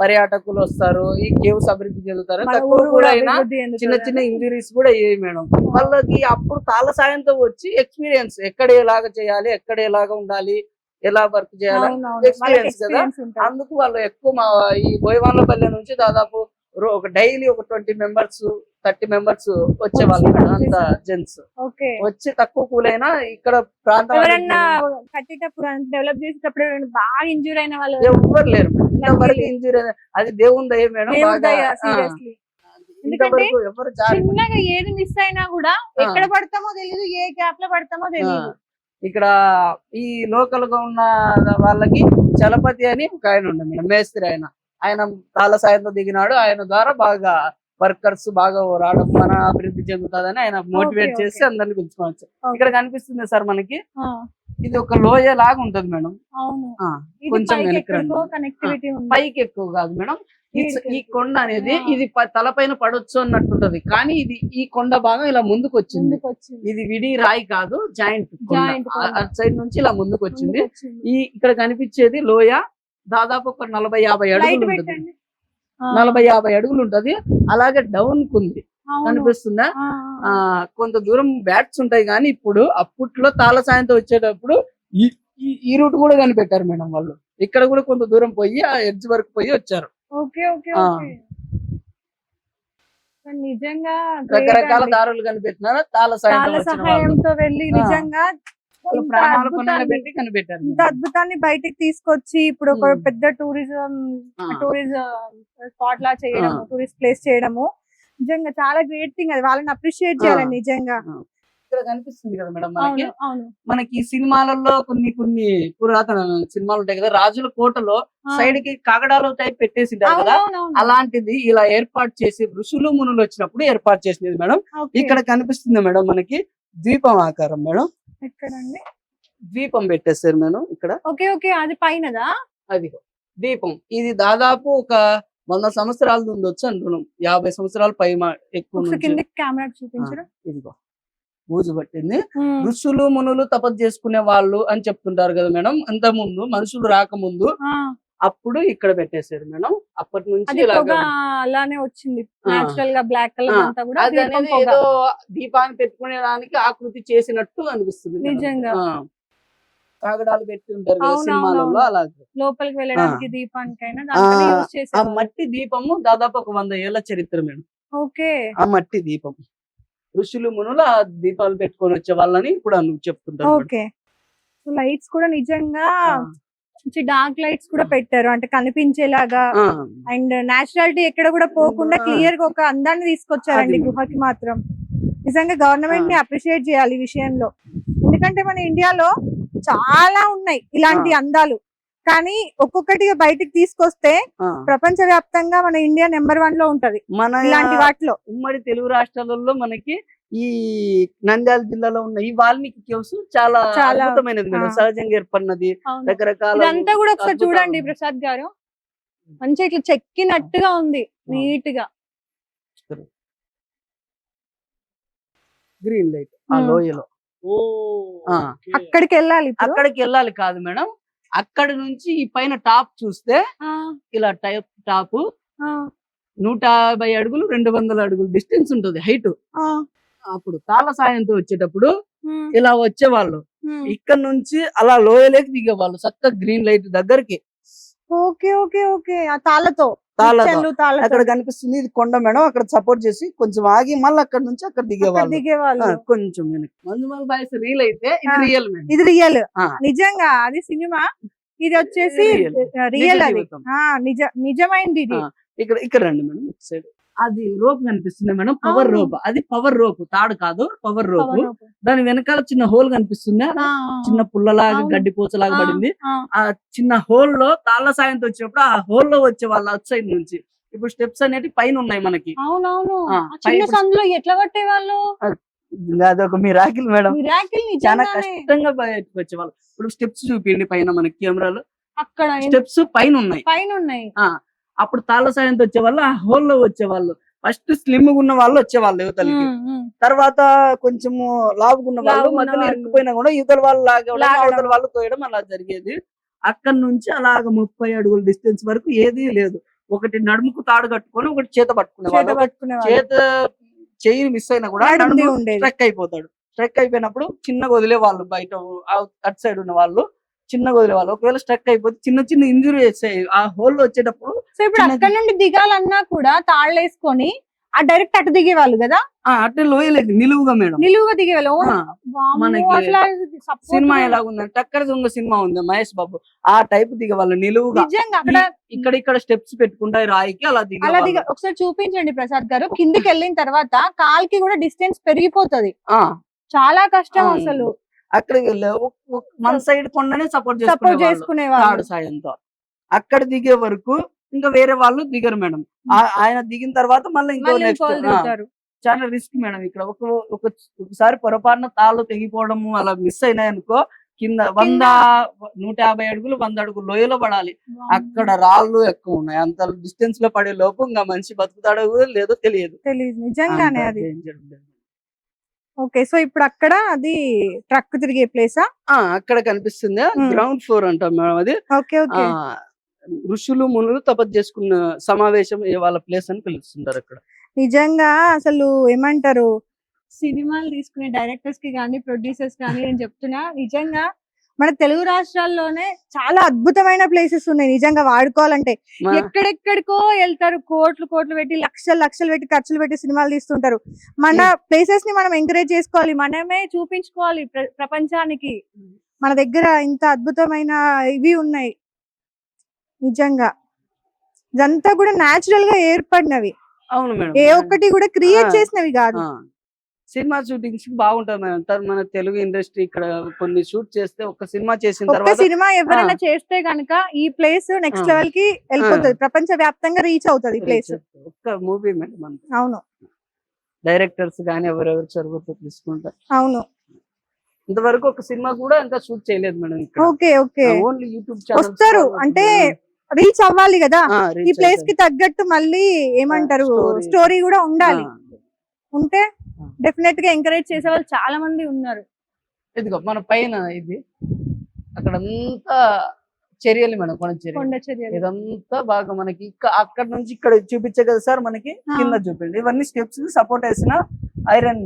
పర్యాటకులు వస్తారు, ఈ కేవ్స్ అభివృద్ధి చెందుతారు. తక్కువ కూరైనా చిన్న చిన్న ఇంజురీస్ కూడా అయ్యాయి మేడం. వాళ్ళకి అప్పుడు తాళ సాయంతో వచ్చి ఎక్స్పీరియన్స్, ఎక్కడ ఎలాగ చేయాలి, ఎక్కడ ఎలాగ ఉండాలి, ఎలా వర్క్ చేయాలి ఎక్స్పీరియన్స్ కదా. అందుకు వాళ్ళు ఎక్కువ ఈ బోయవాళ్ళపల్లి నుంచి దాదాపు ఒక డైలీ ఒక 20 members 30 members వచ్చేవాళ్ళు మేడం, అంత జెంట్స్ వచ్చి తక్కువ కూలైనా ఇక్కడ ప్రాంతం డెవలప్ చేసేటప్పుడు బాగా ఇంజూర్ అయిన వాళ్ళు ఎవరు లేరు ఇంతవరకు. ఇంజూర్ అది దేవుని దయ మేడం, ఇంతవరకు ఎవరు చిన్నగా ఏది మిస్ అయినా కూడా ఎక్కడ పడతామో తెలియదు, ఏ గ్యాప్ లో పడతామో తెలియదు. ఇక్కడ ఈ లోకల్ గా ఉన్న వాళ్ళకి చలపతి అని ఒక ఆయన ఉండే మేడం, మేస్త్రి. ఆయన తాళ సాయంతో దిగినాడు, ఆయన ద్వారా బాగా వర్కర్స్ బాగా రావడం, మన అభివృద్ధి చెందుతుందని ఆయన మోటివేట్ చేసి అందరిని పిలుచుకోవచ్చు. ఇక్కడ కనిపిస్తుంది సార్ మనకి ఇది ఒక లోయ లాగా ఉంటది మేడం. అవును. ఆ, ఇది కొంచెం పైకి వెనక్కి రండి. ఎక్కడికో కనెక్టివిటీ ఉంది. పైకి ఎక్కువ కాదు మేడం. ఈ కొండ అనేది ఆ. ఇది తలపైన పడొచ్చు అన్నట్టుంటది, కానీ ఇది ఈ కొండ భాగం ఇలా ముందుకు వచ్చింది. ముందుకు వచ్చింది. ఇది విడి రాయి కాదు, జాయింట్ Giant కొండ. అటు సైడ్ నుంచి ఇలా ముందుకు వచ్చింది. ముందుకు వచ్చింది. ఇక్కడ కనిపించేది లోయ దాదాపు ఒక 40-50 లైట్ అడుగులు ఉంటుంది. పెట్టండి. 40-50 అడుగులు ఉంటది. అలాగే డౌన్ కుంది, అవును. కనిపిస్తుందా? ఆ, ఆ, కొంత దూరం బ్యాట్స్ ఉంటాయి, కానీ ఇప్పుడు అప్పట్లో తాళ సాయంతో వచ్చేటప్పుడు ఈ రూట్ కూడా కనిపెట్టారు మేడం వాళ్ళు. ఇక్కడ కూడా కొంత దూరం పోయి ఆ ఎడ్జ్ వరకు పోయి వచ్చారు. ఓకే ఓకే ఆ. ఓకే. కానీ నిజంగా రకరకాల దారులు కనిపెట్టినారు తాళ సాయంతో చాలా వచ్చిన వాళ్ళు. సహాయంతో వెళ్ళి ఆ. నిజంగా వాళ్ళు ఇంత ప్రాణాలు అద్భుతాన్ని- పణంగా పెట్టి కనిపెట్టారు ఇంత అద్భుతాన్ని బయటికి తీసుకొచ్చి ఇప్పుడు ఒక పెద్ద టూరిజం స్పాట్ లా చేయడము, టూరిస్ట్ ప్లేస్ చేయడము నిజంగా చాలా గ్రేట్ థింగ్. అది వాళ్ళని అప్రిషియేట్ చేయాలి నిజంగా. ఇక్కడ కనిపిస్తుంది కదా మేడం మనకి. అవును అవును. మనకి ఈ సినిమాలలో కొన్ని పురాతన సినిమాలు ఉంటాయి కదా, రాజుల కోటలో సైడ్ కి కాగడాలు టైప్ పెట్టేసింటారు కదా, అవునవును. అలాంటిది ఇలా ఏర్పాటు చేసి ఋషులు మునులు వచ్చినప్పుడు ఏర్పాటు చేసినది మేడం. ఓకే. ఇక్కడ కనిపిస్తుంది మేడం మనకి ద్వీపం ఆకారం మేడం. ఎక్కడండి? ద్వీపం పెట్టేస్తారు మేడం ఇక్కడ. Okay okay. అది పైనదా? అది దీపం. ఇది దాదాపు ఒక 100 సంవత్సరాలు ఉండొచ్చు అంటున్నాం. 50 సంవత్సరాల పై ఎక్కువ ఒకసారి నుంచి. కిందకి కెమెరా చూపించరు. ఇదిగో బూజు పట్టింది. ఋషులు మునులు తపస్సు చేసుకునే వాళ్ళు అని చెప్తుంటారు కదా మేడం. అంత ముందు మనుషులు రాకముందు అప్పుడు ఇక్కడ పెట్టేశారు మేడం. అప్పటి నుంచి అది పొగ అలానే వచ్చింది. నేచురల్ గా బ్లాక్ కలర్ అంతా కూడా అది దీపం అనేది పొగ. ఏదో దీపాన్ని పెట్టుకునే దానికి ఆకృతి చేసినట్టు అనిపిస్తుంది మేడం. నిజంగా. కాగడాలు పెట్టి ఉంటారు కదా అవునవునవును. సినిమాలలో, అలాగే లోపలికి వెళ్ళడానికి దీపానికైనా దానికైనా యూజ్ ఆ చేసేవాళ్ళు. మట్టి దీపము దాదాపు ఒక 100 ఏళ్ల చరిత్ర మేడం. ఓకే. ఆ మట్టి దీపం ఋషులు మునులు ఆ దీపాలు పెట్టుకొని వచ్చే వాళ్ళని ఇప్పుడు చెప్తుంటారు మేడం. ఓకే. లైట్స్ కూడా నిజంగా ఆ. మంచి డార్క్ లైట్స్ కూడా పెట్టారు, అంటే కనిపించేలాగా. ఆ, అండ్ నేచురాలిటీ ఎక్కడ కూడా పోకుండా ఆ. క్లియర్ గా ఒక అందాన్ని తీసుకొచ్చారండి అది. గుహకి మాత్రం. నిజంగా గవర్నమెంట్ ని అప్రిషియేట్ చేయాలి ఈ విషయంలో. ఎందుకంటే మన ఇండియాలో చాలా ఉన్నాయి ఇలాంటి అందాలు, కానీ ఒక్కొక్కటిగా బయటికి తీసుకొస్తే ఆ. ప్రపంచ వ్యాప్తంగా మన ఇండియా నెంబర్ 1 లో ఉంటది మన ఇలాంటి వాటిలో. ఉమ్మడి తెలుగు రాష్ట్రాలలో మనకి ఈ నంద్యాల జిల్లాలో ఉన్న ఈ వాల్మీకి కేవ్స్ చాలా చాలా. అద్భుతమైనది మేడం. ఆ. సహజంగా ఏర్పడినది అవును. రకరకాల ఇదంతా కూడా ఒకసారి అద్భుతాలు. చూడండి ప్రసాద్ గారు, మంచిగా ఇట్లా చెక్కినట్టుగా ఉంది నీట్ గా. గ్రీన్ లైట్ ఆ ఉమ్. లోయలో. ఆ. అక్కడికి వెళ్ళాలి ఇప్పుడు. అక్కడికి వెళ్ళాలి కాదు మేడం, అక్కడి నుంచి ఈ పైన టాప్ చూస్తే ఆ, ఇలా టాప్ ఆ, 150 అడుగులు 200 అడుగులు డిస్టెన్స్ ఉంటుంది హైట్. ఆ. అప్పుడు తాళ సాయంతో వచ్చేటప్పుడు ఉమ్, ఇలా వచ్చేవాళ్ళు. ఉమ్. ఇక్కడ నుంచి అలా లోయలోకి దిగేవాళ్ళు చక్కగా గ్రీన్ లైట్ దగ్గరికి. Okay okay okay. ఆ తాళ్ళతో తాళ్ళతో. నిచ్చెనలు తాళ్ళతో అక్కడ కనిపిస్తుంది ఇది కొండ మేడం, అక్కడ సపోర్ట్ చేసి కొంచెం ఆగి మళ్ళీ అక్కడ నుంచి అక్కడ అక్కడ దిగేవాళ్ళు. దిగేవాళ్ళు. కొంచెం వెనక్కి. మంజుమల్ బాయ్స్ రీల్ అయితే ఇది ఆ. Real madam. ఇది రియల్. ఆ. నిజంగా అది సినిమా, ఇది వచ్చేసి Real. రియల్. నిజ అది జీవితం. నిజమైంది ఇది. ఆ. ఇక్కడ రండి మేడం ఇటు సైడ్. అది రోప్ కనిపిస్తుంది మేడం, పవర్ అవును. రోప్. అది పవర్ రోప్, తాడు కాదు, పవర్ రోప్. పవన్ బాబు. దాని వెనకాల చిన్న హోల్ కనిపిస్తుంది, ఆ, చిన్న పుల్లలాగా అవును. గడ్డి పూచలాగా ఆ, పడింది. ఆ. ఆ చిన్న హోల్ లో తాళ్ళ సాయంతో వచ్చినప్పుడు ఆ హోల్ లో వచ్చే వాళ్ళ అటు సైడ్ నుంచి ఇప్పుడు స్టెప్స్ అనేవి పైన ఉన్నాయి మనకి. అవునవును. ఆ, ఆ చిన్న పై- సందులో ఎట్లా కట్టేవాళ్ళు? అదొక మిరాకిల్ మేడం. మిరాకిల్ చాలా నిజంగానే. కష్టంగా బయటకు వచ్చేవాళ్ళు. ఇప్పుడు స్టెప్స్ చూపించండి పైన మనకి కెమెరాలో. అక్కడ స్టెప్స్ పైన ఉన్నాయి. పైన ఉన్నాయి. అప్పుడు తాళ్ళ సాయంతో వచ్చేవాళ్ళు ఆ హోల్ లో వచ్చేవాళ్ళు. ఫస్ట్ స్లిమ్ ఉన్న వాళ్ళు వచ్చేవాళ్ళు యువతలకి, ఉమ్, ఉమ్. తర్వాత కొంచెము లావుగున్న వాళ్ళు లావుగున్న మధ్యలో వాళ్ళు. ఇరుక్కుపోయినా కూడా యువతల వాళ్ళు లాగడం, లాగడం. అవతల వాళ్ళు తోయడం అలా జరిగేది. అక్కడ నుంచి అలాగ 30 అడుగుల డిస్టెన్స్ వరకు ఏదీ లేదు. ఒకటి నడుముకు తాడు కట్టుకొని ఒకటి చేత పట్టుకునే చేత వాళ్ళు. పట్టుకునేవాళ్ళు. చేత చెయ్యి మిస్ అయినా కూడా నడుముది నడుము ఉండేది. స్ట్రక్ అయిపోతాడు. స్ట్రక్ అయిపోయినప్పుడు చిన్నగా వదిలే వాళ్ళు, బయట అటు సైడ్ ఉన్న వాళ్ళు చిన్నగా వదిలే వాళ్ళు. ఒకవేళ స్ట్రక్ అయిపోతే చిన్న చిన్న ఇంజురీ చేస్తాయి ఆ హోల్ లో వచ్చేటప్పుడు. సో ఇప్పుడు చిన్న- అక్కడ నుండి దిగాలన్నా కూడా తాళ్ళు వేసుకొని ఆ డైరెక్ట్ అటు దిగేవాళ్ళు కదా, అట్టే లోయలేదు నిలువుగా మేడం. నిలువుగా దిగేవాళ్ళు. ఆ, వామ్మో, మనకి అసలు అది support సినిమా కూడా- ఎలాగుందంటే టక్కర దొంగ సినిమా ఉంది మహేష్ బాబు, ఆ టైప్ దిగేవాళ్ళు నిలువుగా. నిజంగా అక్కడ ఇక్కడ స్టెప్స్ పెట్టుకుంటాయి రాయికి అలా అలా దిగేవాళ్ళు. దిగ. ఒకసారి చూపించండి ప్రసాద్ గారు. కిందికి వెళ్ళిన తర్వాత కాల్కి కూడా డిస్టెన్స్ పెరిగిపోతది, ఆ, చాలా కష్టం ఆ, అసలు. అక్కడికి వెళ్ళే మన సైడ్ కొండనే సపోర్ట్ సపోర్ట్ చేసుకునేవాళ్ళు చేసుకునేవాళ్ళు. తాడు సాయంతో. అక్కడ దిగే వరకు ఇంకా వేరే వాళ్ళు దిగరు మేడం. ఆయన దిగిన తర్వాత మళ్ళీ ఇంకో మళ్ళీ నెక్స్ట్ ఇంకోళ్ళు దిగుతారు. చాలా రిస్క్ మేడం. ఇక్కడ ఒకసారి పొరపాటున తాళ్ళు తెగిపోవడము అలా మిస్ అయినాయి అనుకో కింద 150 అడుగులు 100 అడుగులు లోయలో పడాలి. అక్కడ రాళ్ళు ఎక్కువ ఉన్నాయి. అంత డిస్టెన్స్ లో పడే లోపు ఇంకా మనిషి బతుకుతాడో కూడా లేదో తెలియదు. తెలియదు నిజంగానే అంత అది. danger ఉండేది. ఓకే, సో ఇప్పుడు అక్కడ అది ట్రక్ తిరిగే ప్లేసా? అక్కడ కనిపిస్తుంది గ్రౌండ్ ఫ్లోర్ అంటాం మేడం అది. Okay okay. ఋషులు మునులు తపస్సు చేసుకున్న సమావేశం వాళ్ళ ప్లేస్ అని పిలుస్తుంటారు అక్కడ. నిజంగా అసలు ఏమంటారు, సినిమాలు తీసుకునే డైరెక్టర్స్ కి కానీ ప్రొడ్యూసర్స్ కానీ నేను చెప్తున్నా, నిజంగా మన తెలుగు రాష్ట్రాల్లోనే చాలా అద్భుతమైన ప్లేసెస్ ఉన్నాయి నిజంగా వాడుకోవాలంటే. మా- ఎక్కడెక్కడికో వెళ్తారు, కోట్లు కోట్లు పెట్టి లక్షలు లక్షలు పెట్టి ఖర్చులు పెట్టి సినిమాలు తీస్తుంటారు. మన ప్లేసెస్ ని మనం ఎంకరేజ్ చేసుకోవాలి, మనమే చూపించుకోవాలి ప్రపంచానికి మన దగ్గర ఇంత అద్భుతమైన ఇవి ఉన్నాయి. నిజంగా ఇదంతా కూడా న్యాచురల్ గా ఏర్పడినవి, అవును మేడం. ఏ ఒక్కటి కూడా క్రియేట్ ఆ. చేసినవి కాదు. సినిమా షూటింగ్స్ బాగుంటది మేడం. మన తెలుగు ఇండస్ట్రీ ఇక్కడ కొన్ని షూట్ చేస్తే ఒక సినిమా చేసిన ఒక్క తర్వాత సినిమా ఎవరైనా చేస్తే గనక ఈ ప్లేస్ నెక్స్ట్ ఆ. లెవెల్ కి వెళ్ళిపోతుంది, ప్రపంచ వ్యాప్తంగా రీచ్ అవుతుంది ఈ ప్లేస్. ఒక్క మూవీ మేడం అవును డైరెక్టర్స్ గానీ ఎవరెవరు చదువుతూ తీసుకుంటారు. అవును. ఇంతవరకు ఒక సినిమా కూడా ఇంకా షూట్ చేయలేదు మేడం ఇక్కడ. Okay okay. Only YouTube channel వస్తారు అంటే రీచ్ అవ్వాలి కదా ఈ ప్లేస్ కి తగ్గట్టు, మళ్ళీ ఏమంటారు story. స్టోరీ కూడా ఉండాలి. ఉంటే డెఫినెట్ గా ఎంకరేజ్ చేసే వాళ్ళు చాలా మంది ఉన్నారు. ఇదిగో మన పైన ఇది అక్కడ అంతా చర్యలు మేడం, కొండ చర్యలు. కొండ చర్యలు. ఇదంతా బాగా మనకి అక్కడ నుంచి ఇక్కడ చూపించే కదా సార్ మనకి కింద చూపించండి. ఇవన్నీ స్టెప్స్ సపోర్ట్ వేసిన ఐరన్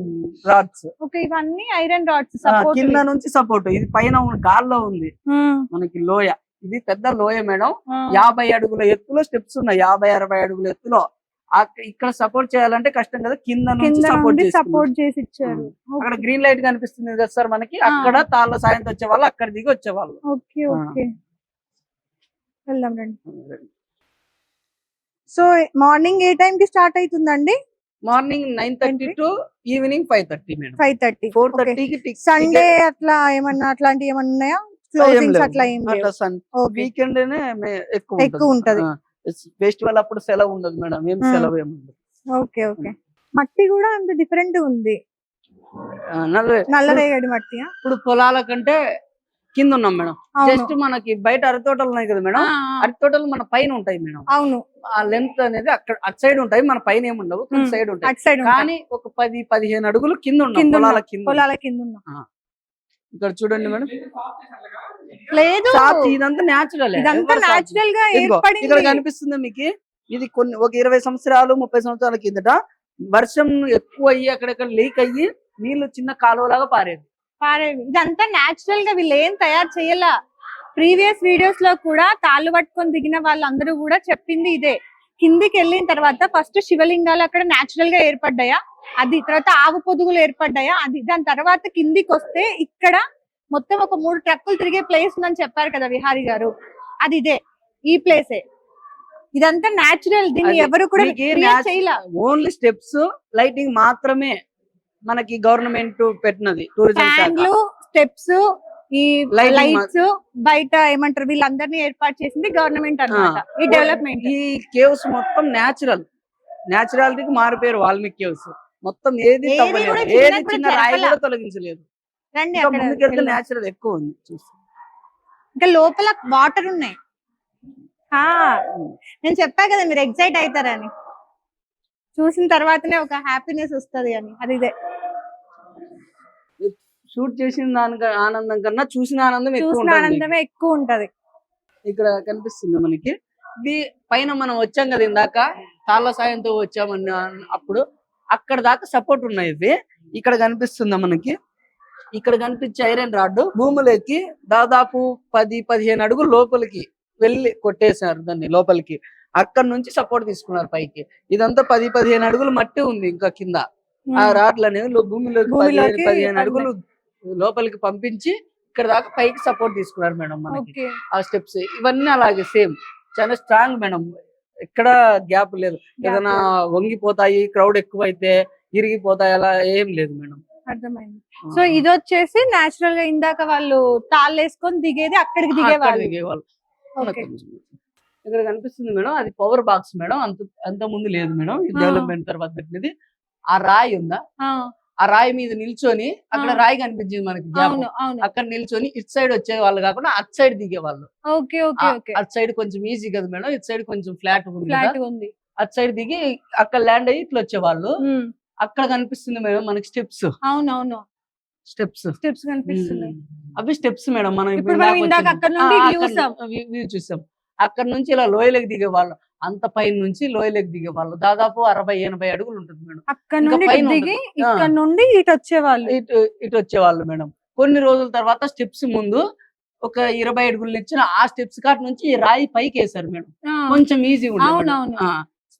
రాడ్స్. ఓకే, ఇవన్నీ ఐరన్ రాడ్స్ సపోర్ట్. కింద నుంచి సపోర్ట్, ఇది పైన గాల్లో ఉంది మనకి లోయ. ఇది పెద్ద లోయ మేడం. 50 అడుగుల ఎత్తులో స్టెప్స్ ఉన్నాయి, 50-60 అడుగుల ఎత్తులో. ఇక్కడ సపోర్ట్ చేయాలంటే కష్టం కదా, కింద నుంచి సపోర్ట్ చేసి ఇచ్చారు. అక్కడ గ్రీన్ లైట్ కనిపిస్తుంది కదా సార్ మనకి, అక్కడ తాళ్ళ సాయంతో వచ్చే వాళ్ళు అక్కడ దిగి వచ్చేవాళ్ళు. ఓకే ఓకే, వెళ్దాం రండి. సో మార్నింగ్ ఏ టైం కి స్టార్ట్ అవుతుందండి? Morning 9:30 to evening 5:30 madam. 5:30. 4:30 కి సండే అట్లా ఏమన్నా అట్లాంటివి ఏమన్నా ఉన్నాయా? క్లోజింగ్స్ అట్లా ఏం లేవు. వీకెండ్ ఎక్కువ ఉంటది. ఫెస్టివల్ అప్పుడు సెలవు ఉండదు మేడం, ఏం సెలవు ఏముండదు. Okay okay. మట్టి కూడా అంత డిఫరెంట్ ఉంది, నల్ల నల్లరేగడి మట్టి. ఇప్పుడు పొలాల కంటే కింద ఉన్నాం మేడం. జస్ట్ మనకి బయట అరటి తోటలు ఉన్నాయి కదా మేడం, అరటి తోటలు మన పైన ఉంటాయి మేడం. అవును, ఆ లెంత్ అనేది అక్కడ అటు సైడ్ ఉంటాయి, మన పైన ఏముండవు, సైడ్ ఉంటాయి. కానీ ఒక 10-15 అడుగులు కింద ఉన్నాం, పొలాల కింద ఉన్నాం. ఇక్కడ చూడండి మేడం. లేదు, ఇదంతా న్యాచురల్, ఇదంతా న్యాచురల్ గా ఏర్పడింది. ఇక్కడ కనిపిస్తుంది మీకు. ఇది కొన్ని ఒక 20 సంవత్సరాలు 30 సంవత్సరాల కిందట వర్షం ఎక్కువ అయ్యి అక్కడక్కడ లీక్ అయ్యి నీళ్లు చిన్న కాలువలాగా పారేది. ఇదంతా న్యాచురల్ గా వీళ్ళు ఏం తయారు చేయాల. ప్రీవియస్ వీడియోస్ లో కూడా తాళ్ళు పట్టుకొని దిగిన వాళ్ళందరూ కూడా చెప్పింది ఇదే. కిందికి వెళ్ళిన తర్వాత ఫస్ట్ శివలింగాలు అక్కడ న్యాచురల్ గా ఏర్పడ్డాయా, అది తర్వాత ఆవు పొదుగులు ఏర్పడ్డాయా, అది దాని తర్వాత కిందికి వస్తే ఇక్కడ మొత్తం ఒక 3 ట్రక్కులు తిరిగే ప్లేస్ ఉందని చెప్పారు కదా విహారీ గారు, అది ఇదే, ఈ ప్లేసే. ఇదంతా న్యాచురల్, దీన్ని ఎవరు కూడా చేయలే. ఓన్లీ స్టెప్స్ లైటింగ్ మాత్రమే మనకి గవర్నమెంట్ పెట్టినది, టూరిజం స్టెప్స్, ఈ లైట్స్ బయట ఏమంటారు వీళ్ళందరినీ ఏర్పాటు చేసింది గవర్నమెంట్ అన్నమాట. ఈ డెవలప్మెంట్, ఈ కేవ్స్ మొత్తం న్యాచురాలిటీకి మారిపోయారు వాల్మీకి కేవ్స్. మొత్తం ఏది చిన్న రాయి కూడా తొలగించలేదు. ముందుకెళ్తే న్యాచురల్ ఎక్కువ ఉంది. ఇంకా లోపల వాటర్ ఉన్నాయి. నేను చెప్పా కదా మీరు ఎక్సైట్ అవుతారని, చూసిన తర్వాతనే ఒక హ్యాపీనెస్ వస్తుంది అని. అది ఇదే, షూట్ చేసిన దానికి ఆనందం కన్నా చూసిన ఆనందమే ఎక్కువ ఉంటది. ఇక్కడ కనిపిస్తుంది మనకి. ఇది పైన మనం వచ్చాం కదా ఇందాక, తాళ్ళ సాయంతో వచ్చామని అప్పుడు అక్కడ దాకా సపోర్ట్ ఉన్నాయి. ఇది ఇక్కడ కనిపిస్తుందా మనకి, ఇక్కడ కనిపించే ఐరన్ రాడ్ భూములకి దాదాపు 10-15 అడుగులు లోపలికి వెళ్ళి కొట్టేశారు దాన్ని లోపలికి. అక్కడ నుంచి సపోర్ట్ తీసుకున్నారు పైకి. ఇదంతా 10-15 అడుగులు మట్టి ఉంది ఇంకా కింద. ఆ రాడ్లు అనేవి భూమిలోకి 15 అడుగులు లోపలికి పంపించి ఇక్కడ దాకా పైకి సపోర్ట్ తీసుకున్నారు మేడం మనకి. ఆ స్టెప్స్ ఇవన్నీ అలాగే సేమ్, చాలా స్ట్రాంగ్ మేడం, ఎక్కడ గ్యాప్ లేదు. ఏదైనా వంగిపోతాయి, క్రౌడ్ ఎక్కువ అయితే ఇరిగిపోతాయి, అలా ఏం లేదు మేడం. అర్థమైంది. సో ఇది వచ్చేసి న్యాచురల్ గా ఇందాక వాళ్ళు తాళ్ళు వేసుకొని దిగేది, అక్కడికి దిగేవాళ్ళు. ఇక్కడ కనిపిస్తుంది మేడం, అది పవర్ బాక్స్ మేడం. అంత ముందు లేదు మేడం, డెవలప్మెంట్ తర్వాత పెట్టినది. ఆ రాయి ఉందా, ఆ రాయి మీద నిల్చొని అక్కడ రాయి కనిపించింది మనకి gap. అవును అవును అక్కడ నిల్చొని ఇటు సైడ్ వచ్చే వాళ్ళు కాకుండా అటు సైడ్ దిగే వాళ్ళు. ఓకే ఓకే ఓకే అటు సైడ్ కొంచెం ఈజీ కదా మేడం, ఇటు సైడ్ కొంచెం ఫ్లాట్ ఉంది కదా, ఫ్లాట్ ఉంది అటు సైడ్ దిగి అక్కడ ల్యాండ్ అయ్యి ఇట్లా వచ్చేవాళ్ళు. ఉమ్, అక్కడ కనిపిస్తుంది మేడం మనకి స్టెప్స్. అవునవును స్టెప్స్ స్టెప్స్ కనిపిస్తున్నాయి. అవి స్టెప్స్ మేడం. మనం ఇప్పుడు మనం ఇందాక అక్కడ నుండి చూసాం. వ్యూ చూసాం. అక్కడ నుంచి ఇలా లోయలకు దిగేవాళ్ళు. అంత పైన నుంచి లోయలకు దిగేవాళ్ళు. దాదాపు 60-80 అడుగులు ఉంటుంది మేడం. అక్కడ ఇంకా నుండి పైన ఇటు దిగి ఉంటుంది. ఇక్కడ నుండి ఇటు వచ్చేవాళ్ళు. ఇటు వచ్చేవాళ్ళు మేడం. కొన్ని రోజుల తర్వాత స్టెప్స్ ముందు ఒక 20 అడుగులు నిచ్చెన, ఆ స్టెప్స్ కాటి నుంచి ఈ రాయి పైకి వేసారు మేడం. ఆ, కొంచెం ఈజీ ఉంటుంది అవునవును.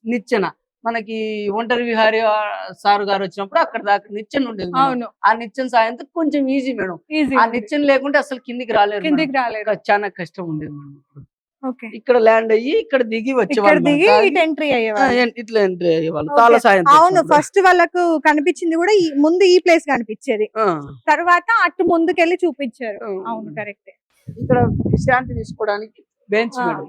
నిచ్చెన. మనకి ఒంటరి విహారీ సార్ గారు వచ్చినప్పుడు అక్కడ దాకా నిచ్చెన ఉండేది మేడం. అవును ఆ నిచ్చెన సాయంతో కొంచెం ఈజీ మేడం. ఈజీ ఆ నిచ్చెన లేకుంటే అసలు కిందికి రాలేరు మేడం. కిందికి రాలేదు. చాలా కష్టం ఉండేది మేడం. ఓకే ఇక్కడ ల్యాండ్ అయ్యి ఇక్కడ దిగి ఇక్కడ వచ్చేవాళ్ళు దిగి మేడం. ఇటు ఎంట్రీ అయ్యేవాళ్ళు. ఇట్లా ఎంట్రీ అయ్యేవాళ్ళు Okay. తాళ సాయంతో అవును వచ్చినప్పుడు. ఫస్ట్ వాళ్ళకు కనిపించింది కూడా ముందు ఈ ప్లేస్ కనిపించేది, ఆ, తర్వాత అటు ముందుకెళ్ళి చూపించారు. ఆ, అవును కరెక్ట్. ఇక్కడ విశ్రాంతి తీసుకోవడానికి బెంచ్ ఆ. మేడం.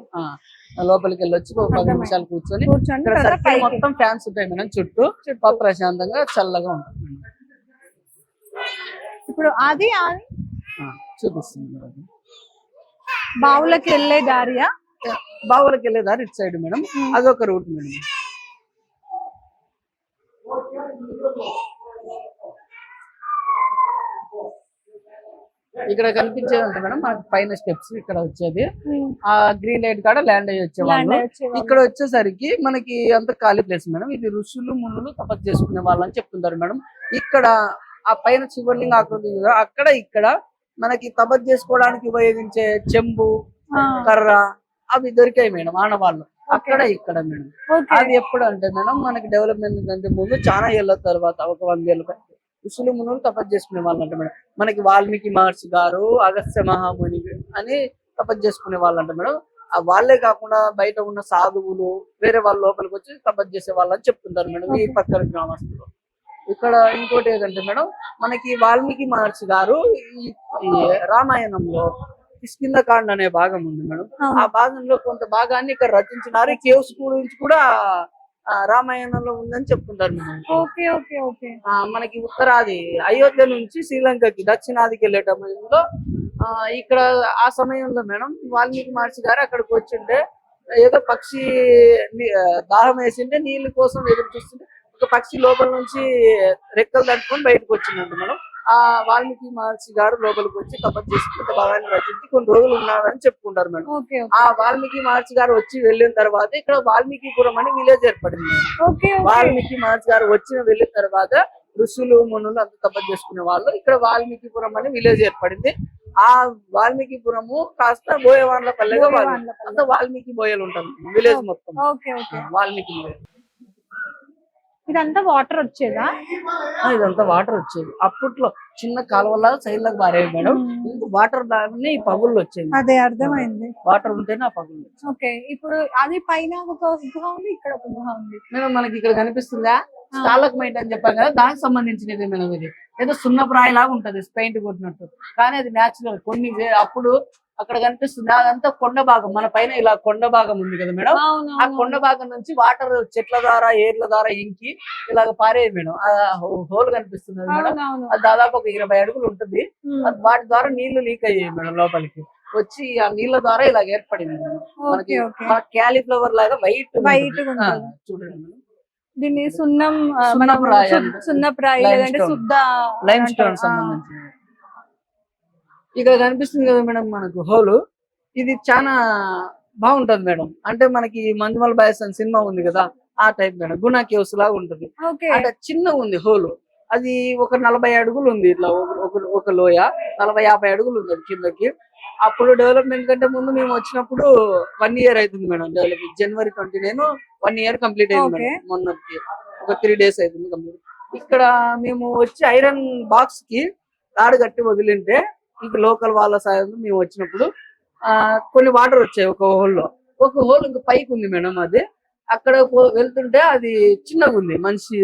లోపలికి వెళ్ళొచ్చి ఒక 10 అర్థమైంది. నిమిషాలు కూర్చొని కూర్చొని ఇక్కడ తర్వాత circle పైకి. మొత్తం ఫ్యాన్స్ ఉంటాయి మేడం. చుట్టూ ప్రశాంతంగా చల్లగా ఉంటుంది మేడం. ఇప్పుడు అది చూపిస్తుంది మేడం. బావులకి వెళ్ళే దారియా? బావులకి వెళ్ళేదారు ఇటు సైడ్ మేడం. అదొక రూట్ మేడం. ఇక్కడ కనిపించేది అంటే మేడం మనకి పైన స్టెప్స్ ఇక్కడ వచ్చేది. ఆ గ్రీన్ లైట్ కాడ ల్యాండ్ అయ్యి వచ్చేవాళ్ళు. ఇక్కడ వచ్చేసరికి మనకి అంత ఖాళీ ప్లేస్ మేడం. ఇది ఋషులు మునులు తపస్సు చేసుకునే వాళ్ళు అని చెప్తుంటారు మేడం. ఇక్కడ ఆ పైన శివలింగ ఆకృతి ఉంది కదా, అక్కడ ఇక్కడ మనకి తపస్సు చేసుకోవడానికి ఉపయోగించే చెంబు, కర్ర అవి దొరికాయి మేడం ఆనవాళ్ళు. అక్కడ ఇక్కడ మేడం. అది ఎప్పుడు అంటే మేడం మనకి డెవలప్మెంట్ కంటే ముందు చాలా ఏళ్ళ తర్వాత ఒక 100 ఏళ్ళ ఋషులు మునులు తపస్సు చేసుకునే వాళ్ళు అంట మేడం. మనకి వాల్మీకి మహర్షి గారు, అగస్త్య మహాముని అని తపస్సు చేసుకునే వాళ్ళు అంట మేడం. వాళ్ళే కాకుండా బయట ఉన్న సాధువులు వేరే వాళ్ళ లోపలికి వచ్చి తపస్సు చేసే వాళ్ళు అని చెప్తుంటారు మేడం ఈ పక్కన గ్రామస్తులు. ఇక్కడ ఇంకోటి ఏంటంటే మేడం మనకి వాల్మీకి మహర్షి గారు ఈ రామాయణంలో కిష్కింధకాండ అనే భాగం ఉంది మేడం. ఆ భాగంలో కొంత భాగాన్ని ఇక్కడ రచించినారు. ఈ కేవ్స్ గురించి కూడా రామాయణంలో ఉందని చెప్తుంటారు మేడం. Okay okay okay. మనకి ఉత్తరాది అయోధ్య నుంచి శ్రీలంకకి దక్షిణాదికి వెళ్ళే సమయంలో ఇక్కడ ఆ సమయంలో మేడం వాల్మీకి మహర్షి గారు అక్కడికి వచ్చింటే ఏదో పక్షి దాహం వేసింటే నీళ్ళ కోసం ఎదురు చూస్తుంటే ఒక పక్షి లోపల నుంచి రెక్కలు తట్టుకొని బయటకు వచ్చిందంట మేడం. ఆ వాల్మీకి మహర్షి గారు లోపలికి వచ్చి తపస్సు చేసి కొంత భాగాన్ని రచించి కొన్ని రోజులు ఉన్నారని చెప్పుకుంటారు మేడం. ఆ వాల్మీకి మహర్షి గారు వచ్చి వెళ్ళిన తర్వాత ఇక్కడ వాల్మీకిపురం అని విలేజ్ ఏర్పడింది. వాల్మీకి మహర్షి గారు వెళ్ళిన తర్వాత ఋషులు మునులు అంత తపస్సు చేసుకునే వాళ్ళు. ఇక్కడ వాల్మీకిపురం అని విలేజ్ ఏర్పడింది. ఆ వాల్మీకిపురము కాస్త బోయవాన్ల పల్లెగా అంత వాల్మీకి బోయలు ఉంటారు విలేజ్ మొత్తం. వాల్మీకి బోయలు. ఇదంతా వాటర్ వచ్చేదా? ఇదంతా వాటర్ వచ్చేది. అప్పట్లో చిన్న కాలువలాగా సైడ్ లకు పారేవి మేడం. వాటర్ దాన్ని ఈ పగుళ్ళు వచ్చేది. అదే అర్థమైంది. వాటర్ ఉంటేనే ఆ పగుళ్ళు. ఓకే. ఇప్పుడు అది పైన ఒక గుహ ఉంది, ఇక్కడ ఒక గుహ ఉంది మేడం. మనకి ఇక్కడ కనిపిస్తుందా స్టాలగ్మైట్ అని చెప్పాను కదా, దానికి సంబంధించినది మేడం. ఇది ఏదో సున్నప్రాయి లాగా ఉంటది పెయింట్ కొట్టినట్టు, కానీ అది న్యాచురల్. కొన్ని అప్పుడు అక్కడ కనిపిస్తుంది అదంతా కొండ భాగం. మన పైన ఇలా కొండ భాగం ఉంది కదా మేడం. ఆ కొండ భాగం నుంచి వాటర్ చెట్ల ద్వారా ఏర్ల ద్వారా ఇంకి ఇలాగ పారేది మేడం. ఆ హోల్ కనిపిస్తుంది మేడం. అది దాదాపు ఒక 20 అడుగులు ఉంటుంది. వాటి ద్వారా నీళ్లు లీక్ అయ్యాయి మేడం లోపలికి వచ్చి. ఆ నీళ్ల ద్వారా ఇలా ఏర్పడింది మేడం. మనకి క్యాలీఫ్లవర్ లాగా వైట్ చూడండి మేడం. దీన్ని సున్నప్రాయి లేదంటే శుద్ధ లైమ్ స్టోన్ సంబంధించి ఇక్కడ కనిపిస్తుంది కదా మేడం మనకు హోలు. ఇది చాలా బాగుంటది మేడం. అంటే మనకి మంజుమల్ బాయ్స్ అని సినిమా ఉంది కదా, ఆ టైప్ మేడం. గుణా కేవ్స్ లాగా ఉంటది. అంటే చిన్న ఉంది హోలు. అది ఒక 40 అడుగులు ఉంది. ఇట్లా ఒక లోయ 40-50 అడుగులు ఉంది కిందకి. అప్పుడు డెవలప్మెంట్ కంటే ముందు మేము వచ్చినప్పుడు 1 ఇయర్ అవుతుంది madam. Development January 29 1 year complete అయింది మేడం. మొన్నకి ఒక 3 days అవుతుంది కంప్లీట్. ఇక్కడ మేము వచ్చి ఐరన్ బాక్స్ కి తాడు కట్టి వదిలింటే ఇంక లోకల్ వాళ్ళ సాయంతో మేము వచ్చినప్పుడు కొన్ని వాటర్ వచ్చాయి ఒక హోల్లో. ఒక హోల్ ఇంకా పైకి ఉంది మేడం. అది అక్కడ వెళ్తుంటే అది చిన్నగా ఉంది, మనిషి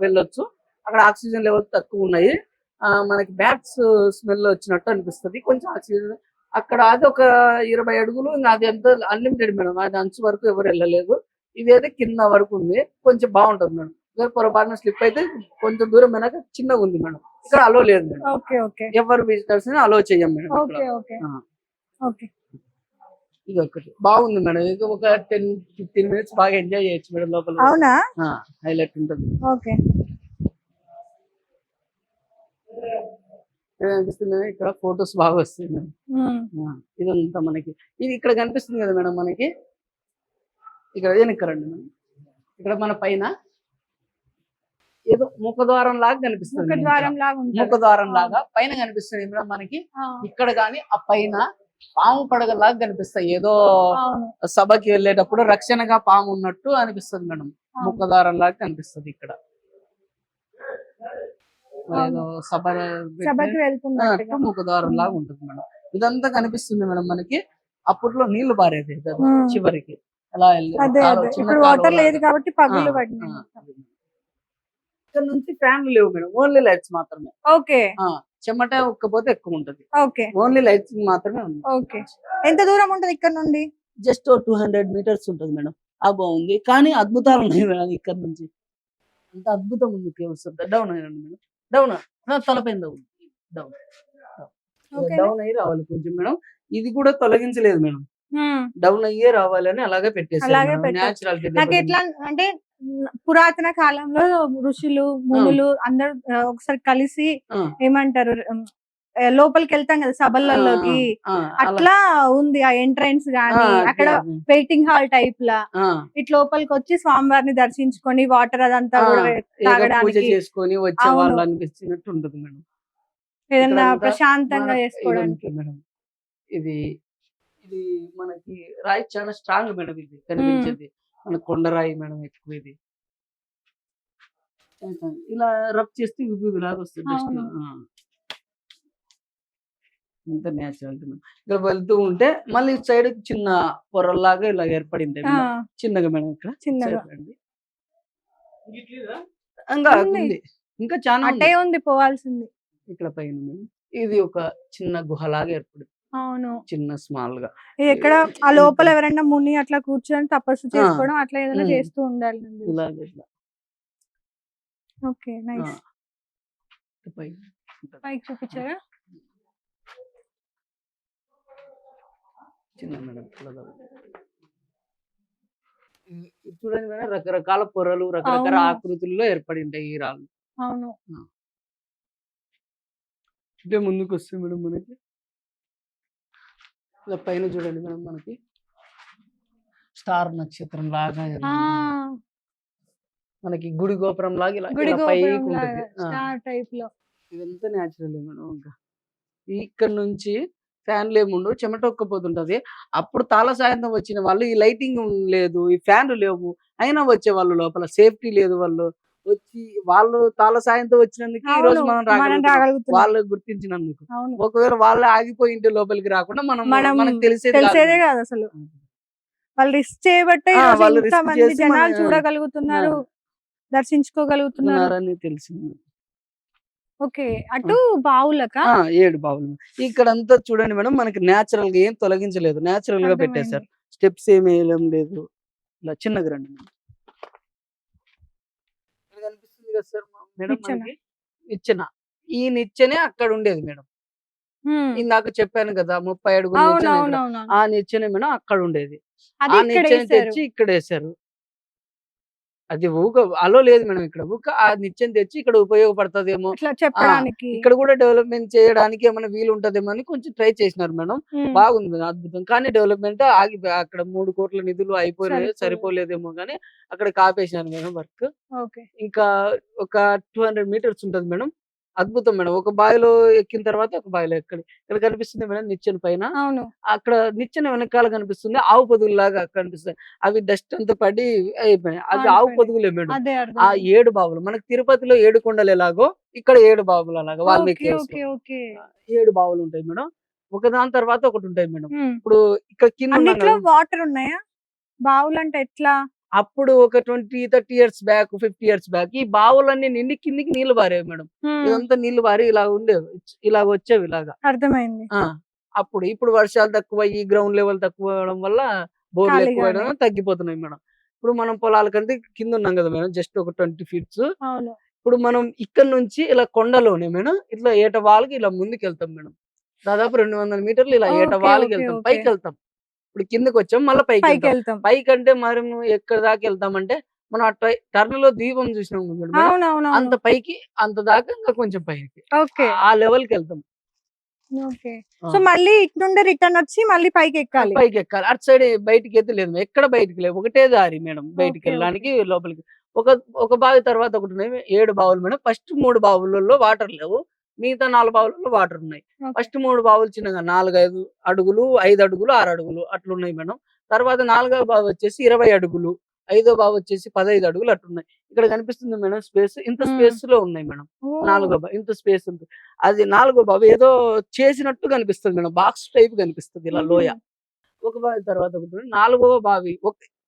వెళ్ళొచ్చు. అక్కడ ఆక్సిజన్ లెవెల్ తక్కువ ఉన్నాయి. మనకి బ్యాట్స్ స్మెల్ వచ్చినట్టు అనిపిస్తుంది కొంచెం ఆక్సిజన్. అక్కడ అది ఒక 20 అడుగులు. అది ఎంత అన్లిమిటెడ్ మేడం. అది అంచు వరకు ఎవరు వెళ్ళలేదు. ఇదైతే కింద వరకు ఉంది. కొంచెం బాగుంటది మేడం. పొరపాటున స్లిప్ అయితే కొంచెం దూరం వెనక చిన్నగా ఉంది మేడం. ఇక్కడ అలో లేదు మేడం. ఓకే ఓకే ఎవరు విజిటర్స్ ని అలో చెయ్యం మేడం ఇక్కడ. ఓకే ఓకే ఆ. ఓకే ఇది ఒకటి బాగుంది మేడం. ఇది ఒక 10-15 మినిట్స్ బాగా ఎంజాయ్ చేయొచ్చు మేడం లోపల. అవునా హైలైట్ ఉంటుంది. ఓకే అనిపిస్తుంది ఇక్కడ ఫొటోస్ బాగా వస్తాయి మేడం. ఇదంతా మనకి ఇది ఇక్కడ కనిపిస్తుంది కదా మేడం మనకి. ఇక్కడ వెనక్కరండి మేడం. ఇక్కడ మన పైన ఏదో ముఖద్వారం లాగా కనిపిస్తుంది మేడం. ముఖద్వారం లాగా ఉంటుంది. ముఖద్వారం లాగా పైన కనిపిస్తుంది మేడం మనకి. ఇక్కడ గాని ఆ పైన పాము పడగలాగా కనిపిస్తాయి. ఏదో అవును. సభకి వెళ్ళేటప్పుడు రక్షణగా పాము ఉన్నట్టు అనిపిస్తుంది మేడం. ముఖద్వారం లాగా కనిపిస్తుంది ఇక్కడ. ఏదో సభకి వెళ్తున్నట్టుగా. ముఖద్వారం లాగా ఉంటుంది మేడం. ఇదంతా కనిపిస్తుంది మేడం మనకి. అప్పట్లో నీళ్లు పారేది కదా చివరికి అలా వెళ్ళి అదే అదే చిన్న ఇప్పుడు కాలువ వాటర్ లేదు లాగా. కాబట్టి పగులు ఆ, పడినాయి. ఇక్కడ నుంచి ఫ్యాన్లు లేవు మేడం. ఓన్లీ లైట్స్ మాత్రమే. ఓకే చెమట ఉక్కపోతే ఎక్కువ ఉంటది. ఓకే ఓన్లీ లైట్స్ మాత్రమే ఉంది. ఓకే ఎంత దూరం ఉంటది ఇక్కడ నుండి? జస్ట్ 200 మీటర్స్ ఉంటది మేడం. ఆ బాగుంది కానీ అద్భుతాలు ఉన్నాయి మేడం ఇక్కడ నుంచి. అంత అద్భుతం ఉంది కేవ్స్. డౌన్ అయ్యండి మేడం. డౌన్ తలపైన డౌన్ Okay. డౌన్ అయ్యి రావాలి కొంచెం మేడం. ఇది కూడా తొలగించలేదు మేడం. డౌన్ అయ్యే రావాలని అలాగే అలాగే పెట్టారు. న్యాచురాలిటీ. నాకు ఎట్లా అంటే పురాతన కాలంలో ఋషులు మునులు అందరూ ఒకసారి కలిసి ఏమంటారు లోపలికి వెళ్తాం కదా సభలలోకి, అట్లా ఉంది ఆ ఎంట్రన్స్ గానీ అక్కడ వెయిటింగ్ హాల్ టైప్ లా. ఇట్లా లోపలికి వచ్చి స్వామివారిని దర్శించుకొని వాటర్ అదంతా కూడా పూజ తాగడానికి చేసుకొని వచ్చే అవును. వాళ్ళు అనిపించినట్టు ఉంటుంది మేడం. ఏదన్నా ఇక్కడంతా ప్రశాంతంగా మన చేసుకోవడానికి. ఇదంతా మేడం ఇది ఇది మనకి రాయి చాలా స్ట్రాంగ్ మేడం. ఇది కనిపించేది మన కొండరాయి మేడం ఎక్కువ. ఇది ఇలా రబ్ చేస్తే విభూది లాగా వస్తుంది డస్ట్. అవును. ఇంత న్యాచురాలిటీ మేడం. ఇక్కడ వెళ్తూ ఉంటే మళ్ళీ సైడ్ చిన్న పొరల్లాగా ఇలా ఏర్పడింది ఆ, చిన్నగా మేడం. ఇక్కడ చిన్నగా. side రండి. ఇంకా ఉంది. ఉంది. ఇంకా చాలా అట్టే ఉంది. ఉంది పోవాల్సింది. ఇక్కడ పైన మేడం ఇది ఒక చిన్న గుహలాగా ఏర్పడింది. అవును. చిన్న స్మాల్ గా. ఇది ఎక్కడ ఆ లోపల ఎవరైనా ముని అట్లా కూర్చొని తపస్సు చేసుకోవడం అట్లా ఏదైనా ఉమ్. చేస్తూ ఉండాలి. ఇలాగ ఇట్లా ఓకే నైస్. పైన ఉంటుంది. పైకి చూపించారా? చిన్న మేడం ఇలాగా. ఇది చూడండి మేడం రకరకాల పొరలు రకరకాల అవును. ఆకృతుల్లో ఏర్పడి ఉంటాయి ఈ రాళ్ళు. అవును. అంటే ముందుకు వస్తుంది మేడం మనకి. ఇలా పైన చూడండి మేడం మనకి స్టార్ నక్షత్రం లాగా ఆ, మనకి గుడి గోపురం లాగా ఇలా గుడి ఇలా పైకి గోపురం ఉంటుంది. లాగా స్టార్ టైప్ లో. ఇదంతా న్యాచురల్ మేడం. ఇంకా ఇక్కడ నుంచి ఫ్యాన్లు ఏముండవు, చెమట ఒక్కపోతుంటది. అప్పుడు తాళ సాయంత్రం వచ్చిన వాళ్ళు ఈ లైటింగ్ లేదు, ఈ ఫ్యాన్లు లేవు, అయినా వచ్చే వాళ్ళు లోపల సేఫ్టీ లేదు. వాళ్ళు వచ్చి వాళ్ళు తాళ సాయంత్రం వచ్చినందుకు ఈ రోజు అవును, మనం మనం రాగలుగుతున్నాం. రాగలుగుతున్నాం. వాళ్ళు గుర్తించినందుకు. అవును. ఒకవేళ వాళ్ళే ఆగిపోయి ఇంటి లోపలికి రాకుండా మనం మనం మనకు తెలిసేది కాదు. తెలిసేదే కాదు అసలు. వాళ్ళు రిస్క్ చేయబట్టే ఈ ఆ, రోజు వాళ్ళు ఇంత risk మంది చేసి జనాలు మన- చూడగలుగుతున్నారు, దర్శించుకోగలుగుతున్నారు. ఉన్నారని తెలిసింది. ఓకే అటు బావులక 7 బావులు. ఇక్కడంతా చూడండి మేడం మనకి న్యాచురల్ గా ఏం తొలగించలేదు. న్యాచురల్ గా పెట్టేశారు. స్టెప్స్ ఏమి వేయడం లేదు. ఇలా చిన్నగా రండి మేడం. ఇక్కడ కనిపిస్తుంది కదా సార్ మేడం నిచ్చెన. మనకి నిచ్చెన. ఈ నిచ్చెనే అక్కడ ఉండేది మేడం. ఇందాక చెప్పాను కదా 30 అడుగుల నిచ్చెన ఇక్కడ. అవునవునవును. ఆ నిచ్చెన మేడం అక్కడ ఉండేది. అది ఆ ఇక్కడ నిచ్చెన వేశారు. తెచ్చి ఇక్కడ వేశారు. అది ఊక అలో లేదు మేడం ఇక్కడ. ఊక ఆ నిచ్చెన తెచ్చి ఇక్కడ ఉపయోగపడుతుందేమో, ఇట్లా చెప్పడానికి. ఇక్కడ కూడా డెవలప్మెంట్ చేయడానికి ఏమైనా వీలు ఉంటదేమో అని కొంచెం ట్రై చేసినారు మేడం. బాగుంది మేడం, అద్భుతం. కానీ డెవలప్మెంట్ ఆగిపోయి అక్కడ 3 కోట్ల నిధులు అయిపోయినాయి, సరిపోలేదేమో కానీ అక్కడ ఆపేసినారు మేడం వర్క్. ఓకే. ఇంకా ఒక 200 మీటర్స్ ఉంటది మేడం. అద్భుతం మేడం. ఒక బావిలో ఎక్కిన తర్వాత ఒక బావిలో ఇక్కడ కనిపిస్తుంది మేడం నిచ్చెన పైన. అవును. అక్కడ నిచ్చెన వెనకాల కనిపిస్తుంది ఆవు పొదుగులాగా కనిపిస్తాయి. అవి డస్ట్ అంతా పడి అయిపోయాయి. అది ఆవు ఆగిపోయినాయి. పొదుగులే మేడం. అదే ఆ 7 బావులు మనకి తిరుపతిలో 7 కొండలు ఎలాగో ఇక్కడ 7 బావులు అలాగా వాల్మీకి caves లో. Okay okay. 7 బావులు ఉంటాయి మేడం. ఒకదాని తర్వాత ఒకటి ఉంటాయి మేడం. ఉమ్. ఇప్పుడు ఇక్కడ కింద ఉన్నాం అన్నిట్లో కదా, వాటర్ ఉన్నాయా? బావులు అంటే ఎట్లా? అప్పుడు ఒక 20-30 ఇయర్స్ బ్యాక్ 50 ఇయర్స్ బ్యాక్ ఈ బావులన్నీ నిండి కిందికి నీళ్లు పారేవి మేడం. ఇదంతా నీళ్లు పారి ఇలా ఉండేవి, ఇలాగ వచ్చేవి ఇలాగా. అర్థమైంది. అప్పుడు ఇప్పుడు వర్షాలు తక్కువ, ఈ గ్రౌండ్ లెవెల్ తక్కువ అవడం వల్ల బోర్లు ఖాళీగానే. ఎక్కువ తగ్గిపోతున్నాయి మేడం. ఇప్పుడు మనం పొలాల కంటే కింద ఉన్నాం కదా మేడం, జస్ట్ ఒక 20 ఫీట్స్. అవును. ఇప్పుడు మనం ఇక్కడ నుంచి ఇలా కొండలోనే మేడం ఇట్లా ఏట వాళ్ళకి ఇలా ముందుకు వెళ్తాం మేడం. దాదాపు 200 మీటర్లు ఇలా ఏట ఓకే. వాళ్ళకి ఓకే. వెళ్తాం, ఓకే. పైకి వెళ్తాం. ఇప్పుడు కిందకి వచ్చాం, మళ్ళీ పైకి వెళ్తాం. పైకెళ్తాం. పైకంటే మరి నువ్వు ఎక్కడ దాకా వెళ్తామంటే మనం ఆ టర్న్ లో దీపం చూసినాం కదా మేడం, అవునవునవును. అంత పైకి అంత దాకా ఇంకా కొంచెం పైకి ఓకే. ఆ లెవెల్ కి వెళ్తాం. ఓకే. ఆ. సో మళ్ళీ ఇటు నుండి రిటర్న్ వచ్చి మళ్ళీ పైకెక్కాలి. పైకి ఎక్కాలి. అటు సైడ్ బయటికి అయితే లేదు, ఎక్కడ బయటికి లేదు, ఒకటే దారి మేడం బయటికి ఓకే. వెళ్ళడానికి లోపలికి. ఒక ఒక బావి తర్వాత ఒకటి ఉన్నాయి, 7 బావులు మేడం. ఫస్ట్ 3 బావులలో వాటర్ లేవు, మిగతా 4 బావులలో వాటర్ ఉన్నాయి. ఓకే. ఫస్ట్ 3 బావులు చిన్నగా 4, 5 అడుగులు, 5 అడుగులు, 6 అడుగులు అట్లున్నాయి మేడం. తర్వాత 4వ బావి వచ్చేసి 20 అడుగులు, 5వ బావి వచ్చేసి 15 అడుగులు అట్లున్నాయి. ఇక్కడ కనిపిస్తుంది మేడం స్పేస్, ఇంత హ్మ్. స్పేస్ లో ఉన్నాయి మేడం. ఓహ్! 4వ బావి ఇంత స్పేస్ ఉంది. అది 4వ బావి ఏదో చేసినట్టు కనిపిస్తుంది మేడం, బాక్స్ టైప్ కనిపిస్తుంది ఇలా లోయ. హుహు. ఒక బావి తర్వాత ఒకటి ఉంది. 4వ బావి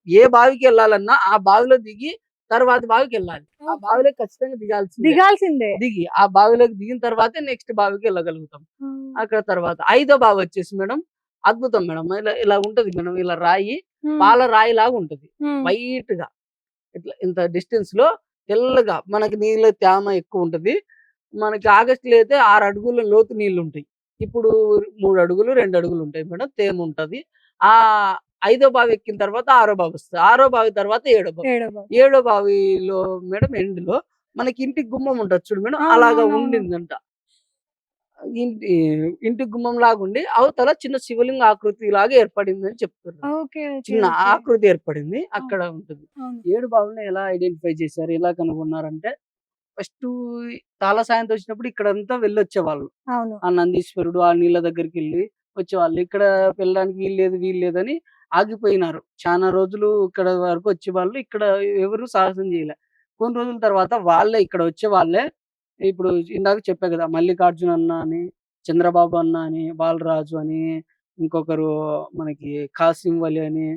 ఏ బావికి వెళ్ళాలన్నా ఆ బావిలో దిగి తర్వాత బావికి వెళ్ళాలి. ఆ ఓకే. బావిలో ఖచ్చితంగా దిగాల్సిందే. దిగాల్సిందే. దిగి ఆ బావిలోకి దిగిన తర్వాతే నెక్స్ట్ బావికి వెళ్ళగలుగుతాం. హ్మ్. అక్కడ తర్వాత 5వ బావి వచ్చేసి మేడం అద్భుతం మేడం. ఇలా ఇలా ఉంటది మేడం, ఇలా రాయి హ్మ్. పాల రాయి లాగా ఉంటది, హ్మ్. వైట్ గా ఇట్లా ఇంత డిస్టెన్స్ లో తెల్లగా మనకి నీళ్ళ తేమ ఎక్కువ ఉంటది. మనకి ఆగస్టులో అయితే 6 అడుగుల లోతు నీళ్లు ఉంటాయి. ఇప్పుడు 3 అడుగులు 2 అడుగులు ఉంటాయి మేడం, తేమ ఉంటది. ఆ 5వ బావి ఎక్కిన తర్వాత 6వ బావి వస్తుంది. 6వ బావి తర్వాత 7వ బావి. ఏడో బావి. 7వ బావిలో మేడం ఎండ్‌లో మనకి ఇంటికి గుమ్మం ఉంటది చూడు మేడం, అలాగా అవునవునవును. ఉండిందంట. ఇంటి ఇంటి గుమ్మం లాగా ఉండి అవతల చిన్న శివలింగ ఆకృతి లాగా ఏర్పడిందని చెప్తున్నారు. ఓకే. ఓకే. చిన్న ఓకే. ఆకృతి ఏర్పడింది ఆ! అక్కడ ఉంటుంది. అవును. 7 బావులను ఎలా ఐడెంటిఫై చేశారు, ఎలా కనుగొన్నారంటే ఫస్టు తాళ సాయంతో వచ్చినప్పుడు ఇక్కడంతా వెళ్ళొచ్చేవాళ్ళు. అవును. ఆ నందీశ్వరుడు ఆ నీళ్ళ దగ్గరికెళ్ళి వచ్చేవాళ్ళు. ఇక్కడ వెళ్ళడానికి వీల్లేదు అని ఆగిపోయినారు. చానా రోజులు ఇక్కడ వరకు వచ్చేవాళ్ళు. ఇక్కడ ఎవరు సాహసం చేయలే. కొన్ని రోజుల తర్వాత వాళ్ళే ఇక్కడ వచ్చేవాళ్ళే. ఇప్పుడు ఇందాక చెప్పా కదా! మల్లికార్జున అన్న అని, చంద్రబాబు అన్న అని, బాలరాజు అని, ఇంకొకరు మనకి కాసిం వలి అని,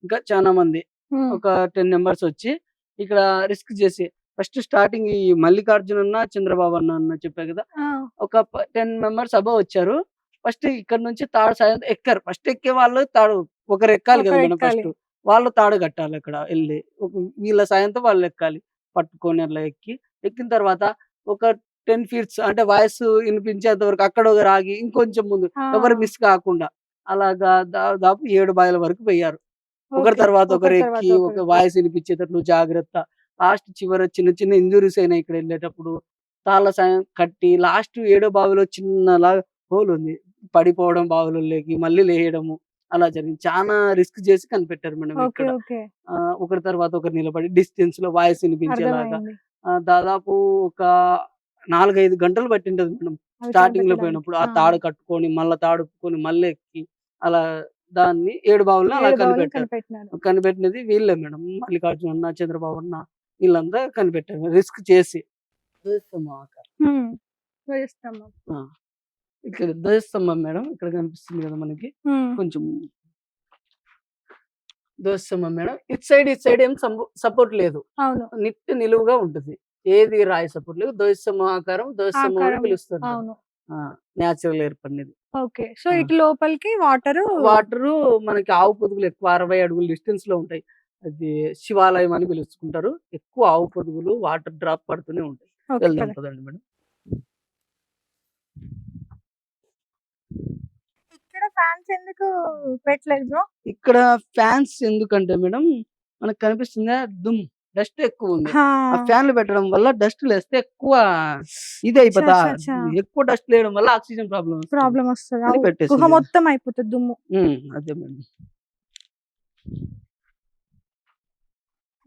ఇంకా చానా మంది హ్మ్. ఒక 10 మెంబర్స్ వచ్చి ఇక్కడ రిస్క్ చేసి ఫస్ట్ స్టార్టింగ్ ఈ మల్లికార్జున అన్న, చంద్రబాబు అన్న చెప్పా కదా! ఆ! ఒక 10 మెంబర్స్ అబోవ్ వచ్చారు. ఫస్ట్ ఇక్కడ నుంచి తాడు సాయంతో ఎక్కారు. ఫస్ట్ ఎక్కే వాళ్ళు తాడు ఒకరు ఎక్కాలి కదా మేడం ఒకరెక్కాలి. ఫస్ట్. వాళ్ళు తాడు కట్టాలి అక్కడ ఎళ్లి. వీళ్ళ సాయంతో వాళ్ళు ఎక్కాలి. పట్టుకొని అట్లా ఎక్కిన తర్వాత ఒక 10 ఫీట్స్ అంటే వాయిస్ ఇనిపించేంత వరకు అక్కడ ఒకరు ఆగి ఇంకొంచెం ముందు ఆ! ఎవరు మిస్ కాకుండా అలాగా దాదాపు 7 బాయిల వరకు పోయారు. ఒకరి ఓకే. తర్వాత ఒకరు ఒకరి తర్వాత ఎక్కి ఒక ఒకరు. వాయిస్ ఇనిపించేటట్లు జాగ్రత్త. లాస్ట్ చివర చిన్న చిన్న ఇంజ్యూరీస్ అయినాయి ఇక్కడ ఎళ్ళేటప్పుడు. తాళ్ళ సాయం కట్టి లాస్ట్ 7 బావిలో చిన్నలాగా హోల్ ఉంది. పడిపోవడం బావిలోకి మళ్ళీ లేయడము అలా జరిగింది. చానా రిస్క్ చేసి కనిపెట్టారు మేడం ఓకే. ఇక్కడ. ఓకే. ఒకరి తర్వాత ఒకరు నిలబడి డిస్టెన్స్‌లో వాయిస్ ఇనిపించేలాగా. అర్థమైంది. దాదాపు ఒక 4, 5 గంటలు పట్టింటది మేడం. అవి స్టార్టింగ్‌లో కనిపెట్టడానికి. పోయినప్పుడు. ఆ ఆ! తాడు కట్టుకొని, మళ్ళా తాడుకొని, మళ్ళీ ఎక్కి అలా దాన్ని 7 బావులని అలా 7 బావులని కనిపెట్టారు. కనిపెట్టినారు. కనిపెట్టినది వీళ్ళే మేడం. మల్లికార్జున అన్న, చంద్రబాబు అన్న వీళ్ళంతా కనిపెట్టారు రిస్క్ చేసి. ధ్వజస్తంభం ఆకారం. హ్మ్. ధ్వజస్తంభం. ఆ! ఇక్కడ ధ్వజస్తంభం మేడం. ఇక్కడ కనిపిస్తుంది కదా మనకి. హ్మ్. కొంచెం ధ్వజస్తంభం మేడం. ఇటు సైడ్ ఏం సపోర్ట్ లేదు. అవును. నిలువుగా ఉంటుంది. ఏది రాయి సపోర్ట్ లేదు. ధ్వజస్తంభం ఆకారం ధ్వజస్తంభం అని ఆకారం. పిలుస్తారు దాన్ని. అవును. ఆ! నేచురల్ ఏర్పడినది. ఓకే. సో ఆ! ఇటు లోపలికి వాటరు వాటరు మనకి ఆవు పొదుగులు ఎక్కువ 60 అడుగుల డిస్టెన్స్‌లో ఉంటాయి. అది శివాలయం అని పిలుచుకుంటారు. ఎక్కువ ఆవు పొదుగులు వాటర్ డ్రాప్ పడుతూనే ఉంటాయి. ఓకే. వెళ్దాం పద. పదండి మేడం. ఇక్కడ ఫ్యాన్స్ ఎందుకు పెట్టలేదు బ్రో? ఇక్కడ ఫ్యాన్స్ ఎందుకంటే మేడం మనకు కనిపిస్తుందా డస్ట్ ఎక్కువుంది. హా! ఆ ఫ్యాన్‌లు పెట్టడం వల్ల డస్ట్ లేస్తే ఎక్కువ ఇది అచ్చా! అయిపోతా అచ్చా! అచ్చా! ఎక్కువ డస్ట్ లేయడం వల్ల ఆక్సిజన్ ప్రాబ్లమ్ వస్తుంది ప్రాబ్లమ్ వస్తది. అని గుహ పెట్టేసింది కదా! మొత్తం అయిపోతది దుమ్ము. అదే మేడం.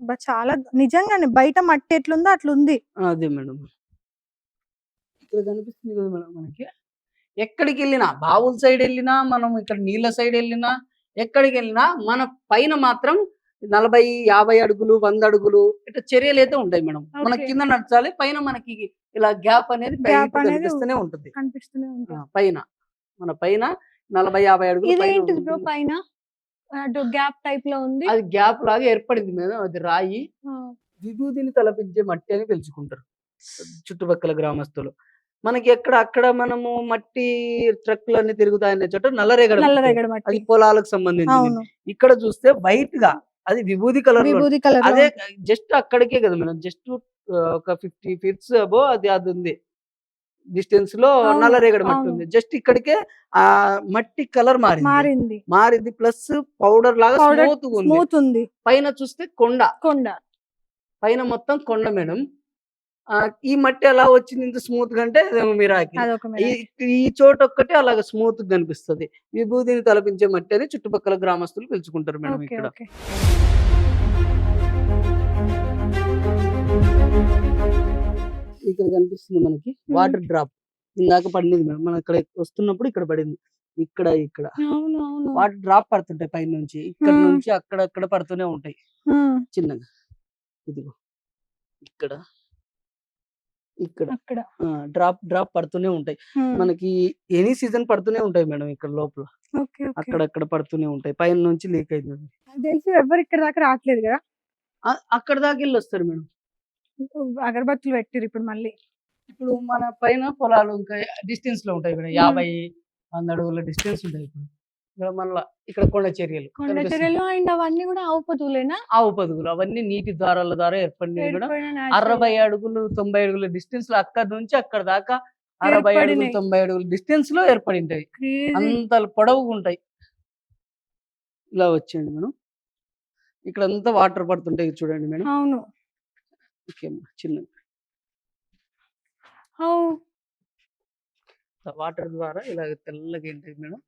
అబ్బా! చాలా నిజంగానే బయట మట్టి ఎట్లుందో అట్లుంది. అదే మేడం. ఇక్కడ కనిపిస్తుంది కదా మేడం మనకి. ఎక్కడికెళ్ళినా బావుల సైడ్ ఎళ్ళినా, మనం ఇక్కడ నీళ్ళ సైడ్ ఎళ్ళినా, ఎక్కడికెళ్ళినా మన పైన మాత్రం 40, 50 అడుగులు, 100 అడుగులు ఇట్లా చర్యలైతే ఉంటాయి మేడం. మనం ఓకే. కింద నడచాలి. పైన మనకి ఇలా గ్యాప్ అనేది గ్యాప్ పైకి అనేది కనిపిస్తూనే ఉంటది. కనిపిస్తూనే ఉంటది. పైన. మన పైన 40, 50 అడుగులు పైన ఇదేంటిది బ్రో ఉంటుంది. పైన? అటు గ్యాప్ టైప్‌లో ఉంది. అది గ్యాప్ లాగా ఏర్పడింది మేడం. అది రాయి. ఆ! విభూదిని తలపించే మట్టి అని పిలుచుకుంటారు చుట్టుపక్కల గ్రామస్తులు. మనకి అక్కడ మనము మట్టి ట్రక్కులన్నీ తిరుగుతాయనే చోట నల్లరేగడి మట్టి. నల్లరేగడి మట్టి. అది పొలాలకు సంబంధించింది. అవును. ఇక్కడ చూస్తే వైట్‌గా అది విభూది కలర్ విభూది కలర్ అదే జస్ట్ అక్కడికే కదా మేడం, జస్ట్ ఒక 50 ఫీట్స్ అబో అది ఉంది డిస్టెన్స్ లో అవును, నల్లరేగడి మట్టి అవును. ఉంది. జస్ట్ ఇక్కడికే ఆ మట్టి కలర్ మారింది. మారింది ప్లస్ పౌడర్ లాగా పౌడర్ స్మూత్ ఉంది. స్మూత్ ఉంది. పైన చూస్తే కొండ కొండ పైన మొత్తం కొండ మేడం. ఈ మట్టి ఎలా వచ్చింది ఇంత స్మూత్ గా అంటే మిరాకిల్. అదొక miracle. ఈ చోట ఒక్కటే అలాగ స్మూత్ గా కనిపిస్తుంది. విభూతిని తలపించే మట్టి అని చుట్టుపక్కల గ్రామస్తులు పిలుచుకుంటారు మేడం ఓకే ఇక్కడ. ఓకే. ఇక్కడ కనిపిస్తుంది మనకి వాటర్ డ్రాప్ ఇందాక పడింది మేడం, మనం ఇక్కడ వస్తున్నప్పుడు ఇక్కడ పడింది. ఇక్కడ అవును అవును. వాటర్ డ్రాప్ పడుతుంటాయి పైన నుంచి, ఇక్కడ Hmm. నుంచి అక్కడ పడుతూనే ఉంటాయి చిన్నగా. ఇదిగో ఇక్కడ అక్కడ డ్రాప్ పడుతూనే ఉంటాయి మనకి. ఎనీ సీజన్ పడుతూనే ఉంటాయి మేడం ఇక్కడ లోపల, ఓకే ఓకే. అక్కడక్కడ పడుతూనే ఉంటాయి. పైన నుంచి లీక్ అవుతుంది. నాకు తెలిసి ఎవరు ఇక్కడ దాకా రావట్లేదు కదా, అక్కడ దాకా వెళ్ళి వస్తారు మేడం. అగరబత్తులు పెట్టిరు ఇప్పుడు మళ్ళీ. ఇప్పుడు మన పైన పొలాలు ఇంకా డిస్టెన్స్ లో ఉంటాయి మేడం, 50-100 అడుగుల డిస్టెన్స్ ఉంటాయి. ఇప్పుడు ఇక్కడ మళ్ళా ఇక్కడ కొండ చర్యలు కొండ కనిపిస్తున్నాయి. చర్యలు అండ్ అవన్నీ కూడా ఆవు పొదువులేనా? ఆవు పదుగులు అవన్నీ నీటి ద్వారాల ద్వారా ఏర్పడినవి మేడం. 60 అడుగులు 90 అడుగుల డిస్టెన్స్ లో అక్కడ నుంచి అక్కడ దాకా 60 అడుగులు ఏర్పడినాయి. 90 అడుగుల డిస్టెన్స్ లో ఏర్పడి ఉంటాయి. అంత పొడవుగా ఉంటాయి. ఇలా వచ్చేయండి మేడం, ఇక్కడ అంతా వాటర్ పడుతుంటాయి చూడండి మేడం. అవును. ఓకే చిన్న వాటర్ ద్వారా ఇలా తెల్లగా ఏంటి మేడం,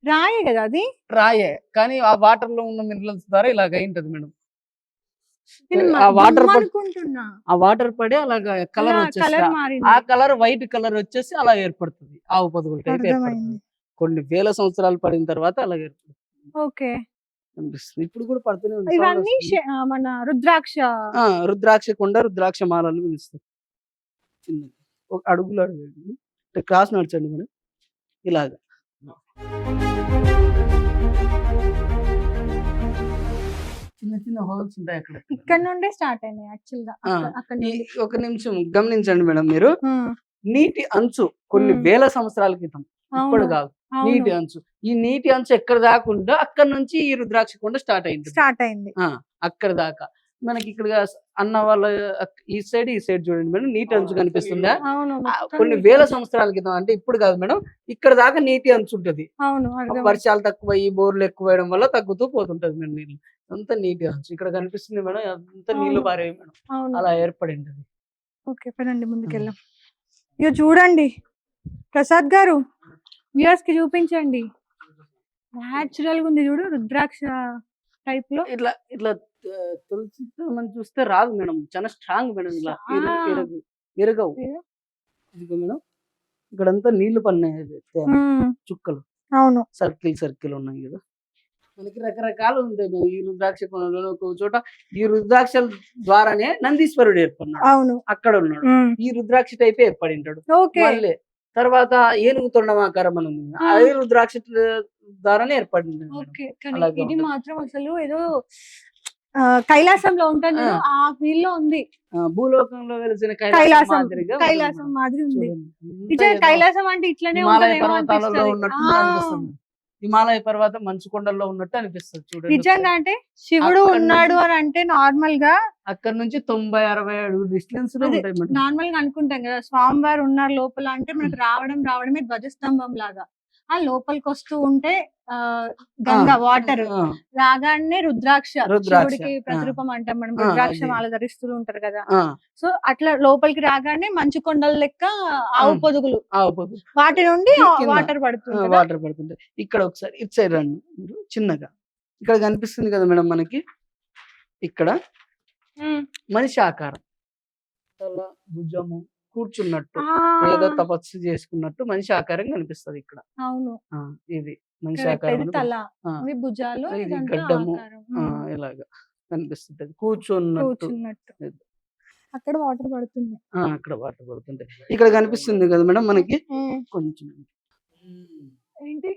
రాయే కదా అది. రాయే కానీ ఆ వాటర్ లో ఉన్న మినరల్స్ ద్వారా ఇలాగ అయింటది మేడం. నేను ఆ వాటర్ అనుకుంటున్నా ఆ వాటర్ పడి అలాగా కలర్ కలర్ వచ్చేసి మారింది. ఆ కలర్ వైట్ కలర్ వచ్చేసి అలా ఏర్పడుతుంది. ఆవు పదుగుల టైప్ అర్థమైంది. ఏర్పడుతుంది. కొన్ని వేల సంవత్సరాలు పడిన తర్వాత అలా ఏర్పడుతుంది ఓకే. అనిపిస్తుంది. ఇప్పుడు కూడా పడుతూనే ఉంది. sound ఇవన్నీ వస్తుంది. మన రుద్రాక్ష. రుద్రాక్ష కొండ రుద్రాక్ష మాలలు పిలుస్తారు. చిన్నది ఒక అడుగులు అడుగు క్రాస్ నడచండి మేడం, ఇలాగా చిన్న చిన్న హోల్స్ ఉంటాయి అక్కడ. ఇక్కడ నుండే స్టార్ట్ అయినాయి యాక్చువల్ గా. అక్కడ ఈ నుండి. ఒక నిమిషం గమనించండి మేడం మీరు, నీటి అంచు కొన్ని వేల సంవత్సరాల క్రితం, ఇప్పుడు కాదు, నీటి అంచు. ఈ నీటి అంచు ఎక్కడ దాకుండా అక్కడ నుంచి ఈ రుద్రాక్ష కొండ స్టార్ట్ అయింది. అక్కడ దాకా మనకి ఇక్కడ అన్న వాళ్ళ ఈ సైడ్ చూడండి మేడం, నీటి అంచు కనిపిస్తుందా? కొన్ని వేల సంవత్సరాల క్రితం, అంటే ఇప్పుడు కాదు మేడం, ఇక్కడ దాకా నీటి అంచు ఉంటది. వర్షాలు తక్కువ బోర్లు ఎక్కువ వేయడం వల్ల తగ్గుతూ పోతుంటది మేడం నీళ్ళు. అంత నీటి అంచు ఇక్కడ కనిపిస్తుంది మేడం, అంత నీళ్లు పారేవి మేడం, అలా ఏర్పడి ఉంటది. ఓకే పదండి ముందుకెళ్ళాం. ఇక చూడండి ప్రసాద్ గారు, వ్యూయర్స్ కి చూపించండి. న్యాచురల్ గా ఉంది చూడు, రుద్రాక్ష టైప్ లో. ఇట్లా తులసి మనం చూస్తే రాదు మేడం, చాలా స్ట్రాంగ్ మేడం. ఇలా ఎరగవు. ఇదిగో మేడం ఇక్కడంతా నీళ్లు పడినాయి చుక్కలు, అవును, సర్కిల్ ఉన్నాయి కదా. మనకి రకరకాలు ఉంటాయి మేడం ఈ రుద్రాక్ష కొండలో. ఒక చోట ఈ రుద్రాక్షల ద్వారానే నందీశ్వరుడు ఏర్పడినాడు, అవును అక్కడ ఉన్నాడు. ఈ రుద్రాక్ష టైప్ ఏర్పడి ఉంటాడు. మళ్ళీ తర్వాత ఏనుగు తొండమాకారం అని ఉంది, అది రుద్రాక్ష ద్వారానే ఏర్పడింది. ఇది మాత్రం అసలు ఏదో కైలాసంలో ఉంటుంది, ఆ ఫీల్ లో ఉంది. భూలోకంలో వెలిసిన కైలాసం మాదిరి ఉంది. కైలాసం అంటే ఇట్లనే హిమాలయ పర్వతాలలో ఉన్నట్టు అనిపిస్తుంది. హిమాలయ పర్వతం మంచు కొండల్లో ఉన్నట్టు అనిపిస్తుంది చూడండి. నిజంగా అంటే శివుడు ఉన్నాడు అని అంటే నార్మల్ గా అక్కడ నుంచి 90-60 అడుగులు డిస్టెన్స్ లో ఉంటాయి. నార్మల్ గా అనుకుంటాం కదా స్వామివారు ఉన్నారు లోపల అంటే మనకు రావడమే ధ్వజస్తంభం లాగా. ఆ లోపలికి వస్తూ ఉంటే గంగా వాటర్ రాగానే రుద్రాక్ష, శివుడికి ప్రతిరూపం అంటాం మనం. రుద్రాక్ష మాల ధరిస్తూ ఉంటారు కదా, సో అట్లా లోపలికి రాగానే మంచు కొండల లెక్క ఆవు పొదుగులు, వాటి నుండి వాటర్ పడుతుంది. ఇక్కడ ఒకసారి ఇటు సైడ్ రండి మీరు చిన్నగా. ఇక్కడ కనిపిస్తుంది కదా మేడం మనకి, ఇక్కడ మనిషి ఆకారం, తల భుజము కూర్చున్నట్టు ఏదో తపస్సు చేసుకున్నట్టు మనిషి ఆకారం కనిపిస్తుంది ఇక్కడ. అవును, ఇది మనిషి ఆకారం, భుజాలు, ఇది గడ్డము ఇలాగా కనిపిస్తుంటది కూర్చున్నట్టు. అక్కడ వాటర్ పడుతుంది, ఇక్కడ కనిపిస్తుంది కదా మేడం మనకి కొంచెం ఏంటి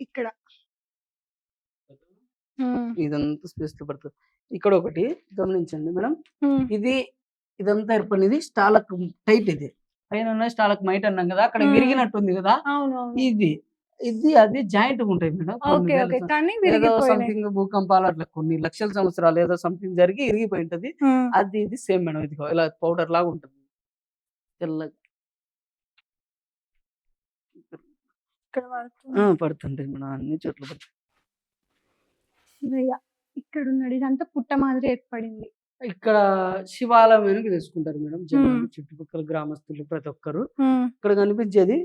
ఇక్కడ ఇదంతా స్పేస్ లో పడుతుంది. ఇక్కడ ఒకటి గమనించండి మేడం, ఇదంతా ఏర్పడినది స్టాలక్ టైట్. ఇది పైన స్టాలక్ మైట్ అన్నాం కదా, అక్కడ విరిగినట్టుంది కదా, ఇది ఇది అది జాయింట్ ఉంటాయి మేడం. కొన్ని ఓకే. వేల ఓకే. కానీ ఏదో విరిగిపోయినాయి. సంథింగ్ భూకంపాలు అట్లా కొన్ని లక్షల సంవత్సరాలు ఏదో సంథింగ్ జరిగి ఇరిగిపోయి ఉంటది. హ్మ్. అది ఇది సేమ్ మేడం. ఇదిగో ఇలా పౌడర్ లాగా ఉంటుంది. తెల్లగా ఇక్కడ పడుతుంది. పడుతుంటాయి మేడం. అన్ని చోట్ల పడుతుంది. శివయ్య ఇక్కడున్నాడు. ఇదంతా పుట్ట మాదిరి ఏర్పడింది. ఇక్కడ శివాలయం తీసుకుంటారు మేడం. జనాలు చుట్టుపక్కల గ్రామస్తులు ప్రతి ఒక్కరు ఇక్కడ కనిపించేది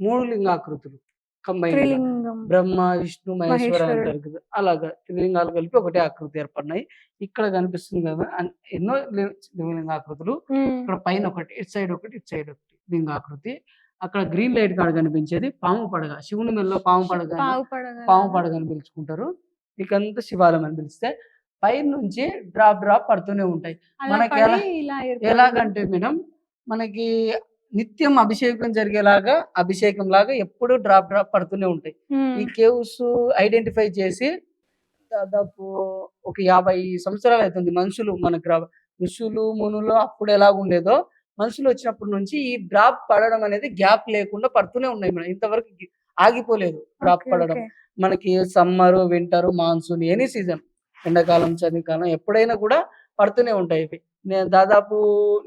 3 లింగాకృతులు కంబైన్. త్రిలింగం. బ్రహ్మ, విష్ణు, మహేశ్వర మహేశ్వరుడు. అంటారు కదా. అలాగా త్రిలింగాలు కలిపి ఒకటే ఆకృతి ఏర్పడినాయి. ఇక్కడ కనిపిస్తుంది కదా ఎన్నో లింగాకృతులు. ఇక్కడ పైన ఒకటి, ఇటు సైడ్ ఒకటి, ఇటు సైడ్ ఒకటి లింగాకృతి. అక్కడ గ్రీన్ లైట్ కాడ కనిపించేది పాము పడగ. శివుని మెల్లో పాము పడగ అని పిలుచుకుంటారు. ఇకంతా శివాలయం అని పిలిస్తే పైన నుంచి డ్రాప్ పడుతూనే ఉంటాయి. మనకి ఎలాగంటే మేడం, మనకి నిత్యం అభిషేకం జరిగేలాగా అభిషేకం లాగా ఎప్పుడు డ్రాప్ పడుతూనే ఉంటాయి. ఈ కేవ్స్ ఐడెంటిఫై చేసి దాదాపు ఒక 50 సంవత్సరాలు అవుతుంది. మనుషులు మనకు ఋషులు మునులు అప్పుడు ఎలాగ ఉండేదో మనుషులు వచ్చినప్పటి నుంచి ఈ డ్రాప్ పడడం అనేది గ్యాప్ లేకుండా పడుతూనే ఉన్నాయి మేడం. ఇంతవరకు ఆగిపోలేదు డ్రాప్ పడడం. మనకి summer, winter, monsoon, any season, ఎండాకాలం, చలికాలం ఎప్పుడైనా కూడా పడుతూనే ఉంటాయి ఇవి. నేను దాదాపు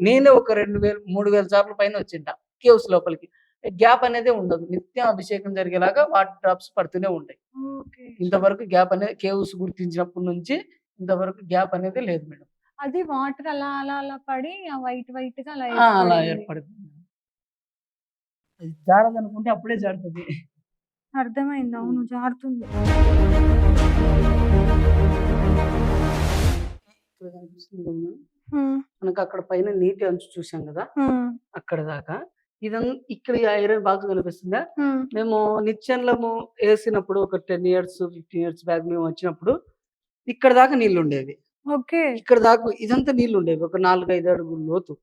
నేనే ఒక 2000 3000 సార్లు పైన వచ్చింటా కేవ్స్ లోపలికి. గ్యాప్ అనేది ఉండదు. నిత్యం అభిషేకం జరిగేలాగా వాటర్ డ్రాప్స్ పడుతూనే ఉంటాయి. ఇంతవరకు గ్యాప్ అనేది కేవ్స్ గుర్తించినప్పటి నుంచి ఇంతవరకు గ్యాప్ అనేది లేదు మేడం. అది వాటర్ అలా పడి వైట్ గా అలా ఏర్పడుతుంది. అది జారదనుకుంటే అప్పుడే జారుతుంది. అర్థమైంది. అవును, జారుతుంది. ఇక్కడ కనిపిస్తుంది కదా మేడం, మనకు అక్కడ పైన నీటి అంచు చూసాం కదా, అక్కడ దాకా ఇదంతా ఇక్కడ ఐరన్ బాక్స్ కనిపిస్తుందా. మేము నిత్యంలము వేసినప్పుడు ఒక 10 years 15 years బ్యాక్ మేము వచ్చినప్పుడు ఇక్కడ దాకా నీళ్లు ఉండేవి. ఓకే. ఇక్కడ దాకా ఇదంతా నీళ్లు ఉండేవి. ఒక 4-5 అడుగులు లోతు,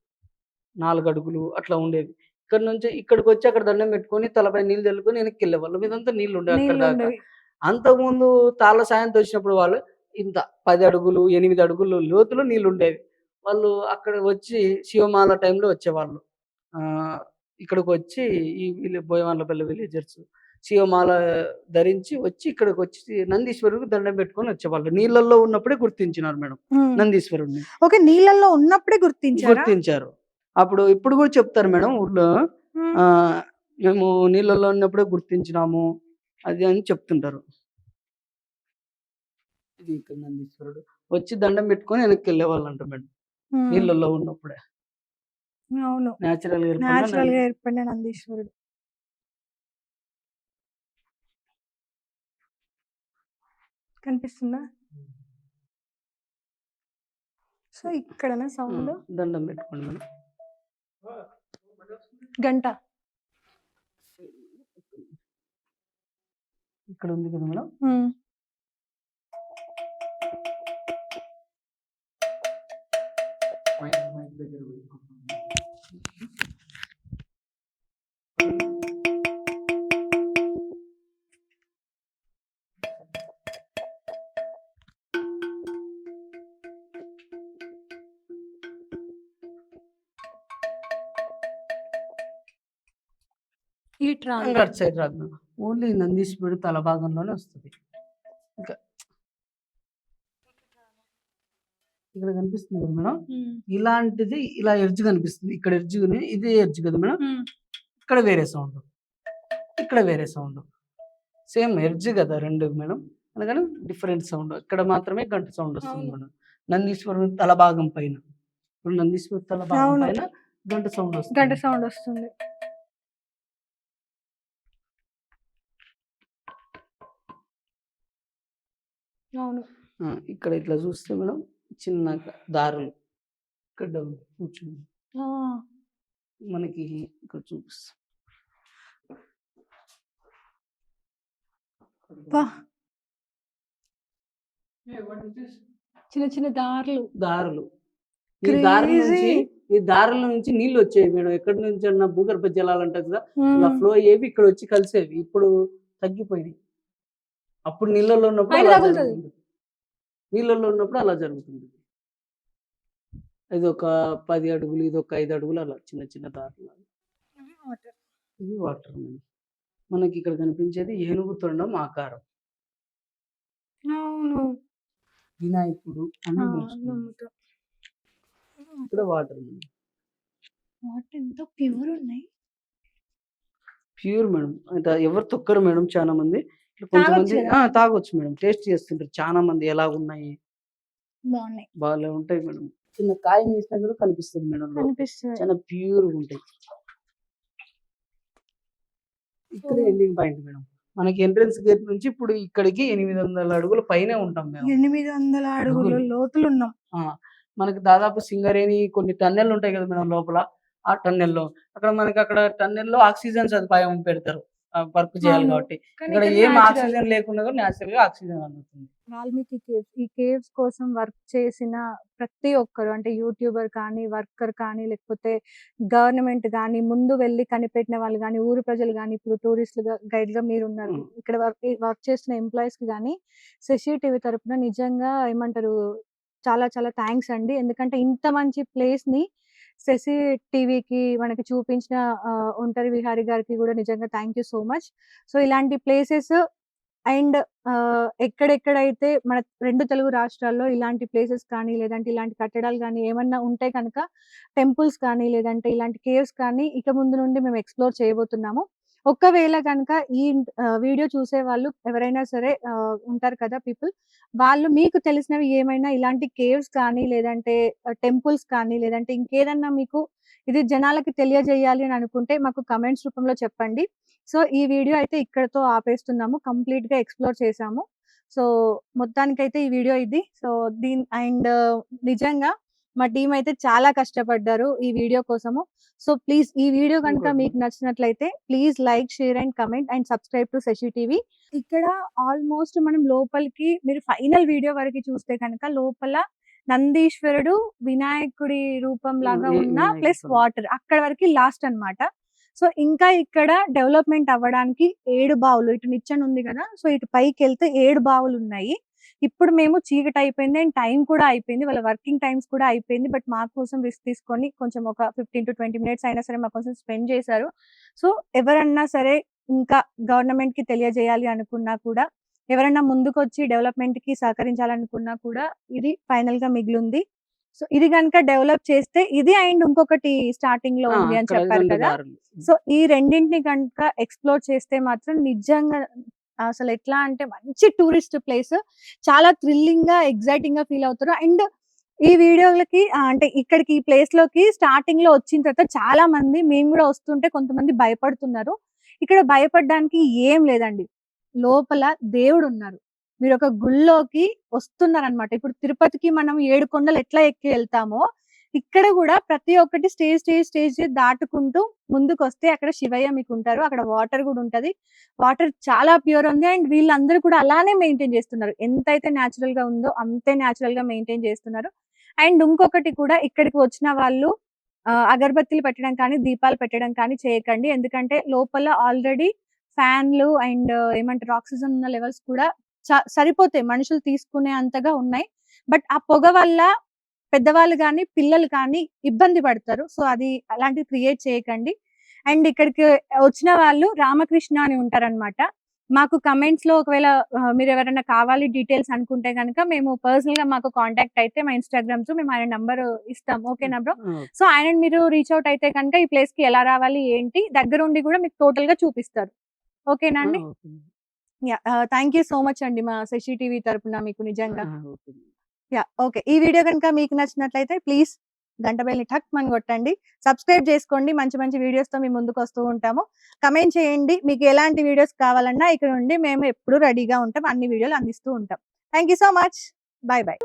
4 అడుగులు అట్లా ఉండేవి. ఇక్కడ నుంచి ఇక్కడికి వచ్చి అక్కడ దండం పెట్టుకొని తలపై నీళ్ళు చల్లుకొని వెనక్కి వెళ్ళేవాళ్ళం. ఇదంతా నీళ్లు ఉండేవి అక్కడ దాకా. అంతకుముందు తాళ్ళ సాయంతో వచ్చినప్పుడు వాళ్ళు ఇంత 10 అడుగులు 8 అడుగులు లోతులో నీళ్లు ఉండేవి. వాళ్ళు అక్కడ వచ్చి శివమాల టైంలో వచ్చేవాళ్ళు. ఇక్కడికి వచ్చి ఈ బోయవాన్లపల్లి విలేజర్స్ శివమాల ధరించి వచ్చి ఇక్కడికి వచ్చి నందీశ్వరుడికి దండం పెట్టుకొని వచ్చేవాళ్ళు. నీళ్ళల్లో ఉన్నప్పుడే గుర్తించినారు మేడం నందీశ్వరుడిని. ఓకే, నీళ్ళల్లో ఉన్నప్పుడే గుర్తించారు. అప్పుడు ఇప్పుడు కూడా చెప్తారు మేడం ఊర్లో, మేము నీళ్ళల్లో ఉన్నప్పుడే గుర్తించినాము అది అని చెప్తుంటారు. ఇది ఇక్కడ నందీశ్వరుడు వచ్చి దండం పెట్టుకొని వెనక్కి వెళ్ళేవాళ్ళు అంట మేడం, నీళ్ళల్లో ఉన్నప్పుడే. అవును, న్యాచురల్ గా ఏర్పడిన నందీశ్వరుడు. కనిపిస్తుందా? సో ఇక్కడ సౌండ్ దండం పెట్టుకోండి మేడం. గంట ఇక్కడ ఉంది కదా మేడం. అటు సైడ్ రాదు, ఓన్లీ నందీశ్వరుడు తల భాగంలోనే వస్తుంది. ఇంకా ఇక్కడ కనిపిస్తుంది కదా మేడం, ఇలాంటిది ఇలా ఎడ్జ్ కనిపిస్తుంది. ఇక్కడ ఎడ్జ్, ఇది ఎడ్జ్ కదా మేడం. ఇక్కడ వేరే సౌండ్, ఇక్కడ వేరే సౌండ్, సేమ్ ఎడ్జ్ కదా రెండు మేడం, అందుకని డిఫరెంట్ సౌండ్. ఇక్కడ మాత్రమే గంట సౌండ్ వస్తుంది మేడం. నందీశ్వరుడు తల భాగం పైన, ఇప్పుడు నందీశ్వరుడు తల భాగం పైన గంట సౌండ్ వస్తుంది. అవును, ఇక్కడ ఇట్లా చూస్తే మేడం చిన్న దారులు ఇక్కడ కూర్చుంది మనకి. ఇక్కడ చూపిస్తా, చిన్న చిన్న దారులు. ఈ దారుల నుంచి నీళ్ళు వచ్చేవి మేడం. ఎక్కడి నుంచి అన్న భూగర్భ జలాలు అంటారు కదా, ఇలా ఫ్లో అయ్యేవి, ఇక్కడ వచ్చి కలిసేవి. ఇప్పుడు తగ్గిపోయింది. అప్పుడు నీళ్ళలో ఉన్నప్పుడు అలా జరుగుతుంది. ఇది ఒక 10 అడుగులు, ఇది ఒక 5 అడుగులు, అలా చిన్న చిన్న దారులు. ఇవి వాటర్. మనకి ఇక్కడ కనిపించేది ఏనుగు తొండం ఆకారం. అవును. వినాయకుడు అన్ని ఆ, పిలుచుకున్నాం. నమ్ముతా. ఇక్కడ వాటర్ వాటర్ ఎంతో ప్యూర్ ఉన్నాయి. Pure madam. అంటే ఎవరు తొక్కరు మేడం చాలా మంది. ఇట్లా కొంతమంది తాగొచ్చు కదా? తాగొచ్చు మేడం. టేస్ట్ చేస్తుంటారు చాలా మంది ఎలా ఉన్నాయి. బాగున్నాయి. బాగా ఉంటాయి మేడం. చిన్న కాయని వేసినా కూడా కనిపిస్తుంది మేడం. కనిపిస్తుంది. చాలా ప్యూర్‌గా ఉంటాయి. ఇక్కడ ఎండింగ్ పాయింట్ మేడం. మనకి ఎంట్రన్స్ గేట్ నుంచి ఇప్పుడు ఇక్కడికి 800 అడుగుల పైనే ఉంటాం మేము. 800 అడుగుల లోతులు ఉన్నాం. ఆ! మనకి దాదాపు సింగరేణి కొన్ని టన్నెల్‌లు ఉంటాయి కదా మేడం లోపల. ఆ టన్నెల్‌లో అక్కడ టన్నెల్‌లో ఆక్సిజన్ సదుపాయం పెడతారు. వర్క్ చేయాలి అవును. కాబట్టి. కానీ ఇక్కడ ఇక్కడ ఏం natural. ఆక్సిజన్ లేకున్నా కూడా నేచురల్‌గా ఆక్సిజన్ అందుతుంది. వాల్మీకి కేవ్స్, ఈ కేవ్స్ కోసం వర్క్ చేసిన ప్రతి ఒక్కరు అంటే యూట్యూబర్ కానీ, వర్కర్ కానీ, లేకపోతే గవర్నమెంట్ గానీ, ముందు వెళ్లి కనిపెట్టిన వాళ్ళు గానీ, ఊరు ప్రజలు గానీ, ఇప్పుడు టూరిస్టులుగా గైడ్‌గా మీరున్నారు. హ్మ్. ఇక్కడ వర్క్ చేస్తున్న ఎంప్లాయీస్‌కి గానీ, శశి టీవీ తరపున నిజంగా ఏమంటారు, చాలా చాలా థాంక్స్ అండి. ఎందుకంటే ఇంత మంచి ప్లేస్‌ని శశి టీవీకి మనకి చూపించిన ఒంటరి విహారి గారికి కూడా నిజంగా thank you so much. So ఇలాంటి ప్లేసెస్ అండ్ ఎక్కడెక్కడైతే మన 2 తెలుగు రాష్ట్రాల్లో ఇలాంటి ప్లేసెస్ కానీ, లేదంటే ఇలాంటి కట్టడాలు గానీ ఏమన్నా ఉంటే కనుక, టెంపుల్స్ కానీ, లేదంటే ఇలాంటి కేవ్స్ కానీ ఇక ముందు నుండి మేము ఎక్స్‌ప్లోర్ చేయబోతున్నాము. ఒకవేళ గనక ఈ వీడియో చూసేవాళ్ళు ఎవరైనా సరే ఉంటారు కదా పీపుల్. వాళ్ళు మీకు తెలిసినవి ఏమైనా ఇలాంటి కేవ్స్ కానీ, లేదంటే టెంపుల్స్ కానీ, లేదంటే ఇంకేదన్నా మీకు ఇది జనాలకి తెలియజేయాలి అని అనుకుంటే మాకు కామెంట్స్ రూపంలో చెప్పండి. సో, ఈ వీడియో అయితే ఇక్కడితో ఆపేస్తున్నాము. కంప్లీట్‌గా ఎక్స్‌ప్లోర్ చేశాము. సో, మొత్తానికైతే ఈ వీడియో ఇది. సో, నిజంగా మా టీమ్ అయితే చాలా కష్టపడ్డారు ఈ వీడియో కోసము. సో, ప్లీజ్ ఈ వీడియో గనుక ఇంకోటి మీకు నచ్చినట్లయితే please like, share and comment and subscribe to Shashi TV. ఇక్కడ ఆల్‌మోస్ట్ మనం లోపలికి మీరు ఫైనల్ వీడియో వరకి చూస్తే కనుక లోపల నందీశ్వరుడు, వినాయకుడి రూపం లాగా ఉన్న వినాయకుడి ప్లస్ రూపం. వాటర్ అక్కడి వరకి లాస్ట్ అన్నమాట. సో, ఇంకా ఇక్కడ డెవలప్‌మెంట్ అవ్వడానికి 7 బావులు ఇటు నిచ్చెన ఉంది గదా! సో, ఇటు పైకెళ్తే 7 బావులున్నాయి. ఇప్పుడు మేము చీకటయిపోయింది అండ్ టైం కూడా అయిపోయింది. వాళ్ళ వర్కింగ్ టైమ్స్ కూడా అయిపోయింది. బట్ మా కోసం రిస్క్ తీసుకొని కొంచెం ఒక 15-20 మినిట్స్ అయినా సరే మా కోసం స్పెండ్ చేశారు. సో, ఎవరన్నా సరే ఇంకా గవర్నమెంట్‌కి తెలియజేయాలి అనుకున్నా కూడా, ఎవరైనా ముందుకొచ్చి డెవలప్‌మెంట్‌కి సహకరించాలనుకున్నా కూడా ఇది ఫైనల్‌గా మిగిలుంది. సో, ఇది గనుక డెవలప్ చేస్తే ఇది అండ్ ఇంకొకటి స్టార్టింగ్‌లో ఉంది అని అక్కడ చెప్పారు 2 కదా! దారులు. సో, ఈ రెండింటిని గనుక ఎక్స్‌ప్లోర్ చేస్తే మాత్రం నిజంగా అసలెట్లా అంటే మంచి టూరిస్ట్ ప్లేస్. చాలా థ్రిల్లింగ్‌గా, ఎక్సైటింగ్‌గా ఫీల్ అవుతారు. అండ్ ఈ వీడియోలకి అంటే ఇక్కడికి ఈ ప్లేస్‌లోకి స్టార్టింగ్‌లో వచ్చిన తర్వాత చాలా మంది మేము గూడా వస్తుంటే కొంతమంది భయపడుతున్నారు. ఇక్కడ భయపడడానికి ఏం లేదండి. లోపల దేవుడున్నారు. మీరొక గుడిలోకి వస్తున్నారనమాట. ఇప్పుడు తిరుపతికి మనం 7 కొండలు ఎట్లా ఎక్కి ఎళ్తామో, ఇక్కడ గూడా ప్రతి ఒక్కటి స్టేజ్ దాటుకుంటూ ముందుకొస్తే అక్కడ శివయ్య మీకుంటారు. అక్కడ వాటర్ గూడా ఉంటది. వాటర్ చాలా ప్యూర్ ఉంది. అండ్ వీళ్ళందరూ కూడా అలానే మెయింటైన్ చేస్తున్నారు. ఎంతైతే న్యాచురల్‌గా ఉందో అంతే న్యాచురల్‌గా మెయింటైన్ చేస్తున్నారు. అండ్ ఇంకొకటి కూడా ఇక్కడికి వచ్చిన వాళ్ళు అగరబత్తీలు పెట్టడం కానీ, దీపాలు పెట్టడం కానీ చేయకండి. ఎందుకంటే లోపల ఆల్రెడీ ఫ్యాన్‌లు అండ్ ఏమంటారు ఆక్సిజన్ ఉన్న లెవెల్స్ కూడా సరిపోతాయి. మనుషులు తీసుకునే అంతగా ఉన్నాయి. బట్ ఆ పొగ వల్ల పెద్దవాళ్ళు గానీ, పిల్లలు కానీ ఇబ్బంది పడతారు. సో, అది అలాంటివి క్రియేట్ చేయకండి. అండ్ ఇక్కడికి వచ్చిన వాళ్ళు రామకృష్ణ అని ఉంటారనమాట. మాకు కమెంట్స్‌లో ఒకవేళ మీరెవరైనా కావాలి డీటెయిల్స్ అనుకుంటే గనక మేము పర్సనల్‌గా మాకు కాంటాక్ట్ అయితే మా ఇన్‌స్టాగ్రామ్ త్రూ మేము ఆయన నంబర్ ఇస్తాం. ఓకేనా బ్రో? సో, ఆయనని మీరు రీచ్ ఔట్ అయితే గనక ఈ ప్లేస్‌కి ఎలా రావాలి, ఏంటి దగ్గరుండి గూడా మీకు టోటల్‌గా చూపిస్తారు. ఓకేనా అండి? Okay. Yeah! Thank you so much అండి మా శశి టీవీ తరపున మీకు నిజంగా. ఓకే. యాహ్! ఓకే. ఈ వీడియో గనుక మీకు నచ్చినట్లయితే ప్లీజ్ గంట బెల్‌ని టక్‌మని కొట్టండి. సబ్స్క్రైబ్ చేసుకోండి. మంచి మంచి వీడియోస్‌తో మీ ముందుకొస్తూ ఉంటాము. కమెంట్ చేయండి. మీకు ఎలాంటి వీడియోస్ కావాలన్నా ఇక్కడ నుండి మేము ఎప్పుడూ రెడీగా ఉంటాం. అన్ని వీడియోలు అందిస్తూ ఉంటాం. Thank you so much. By by.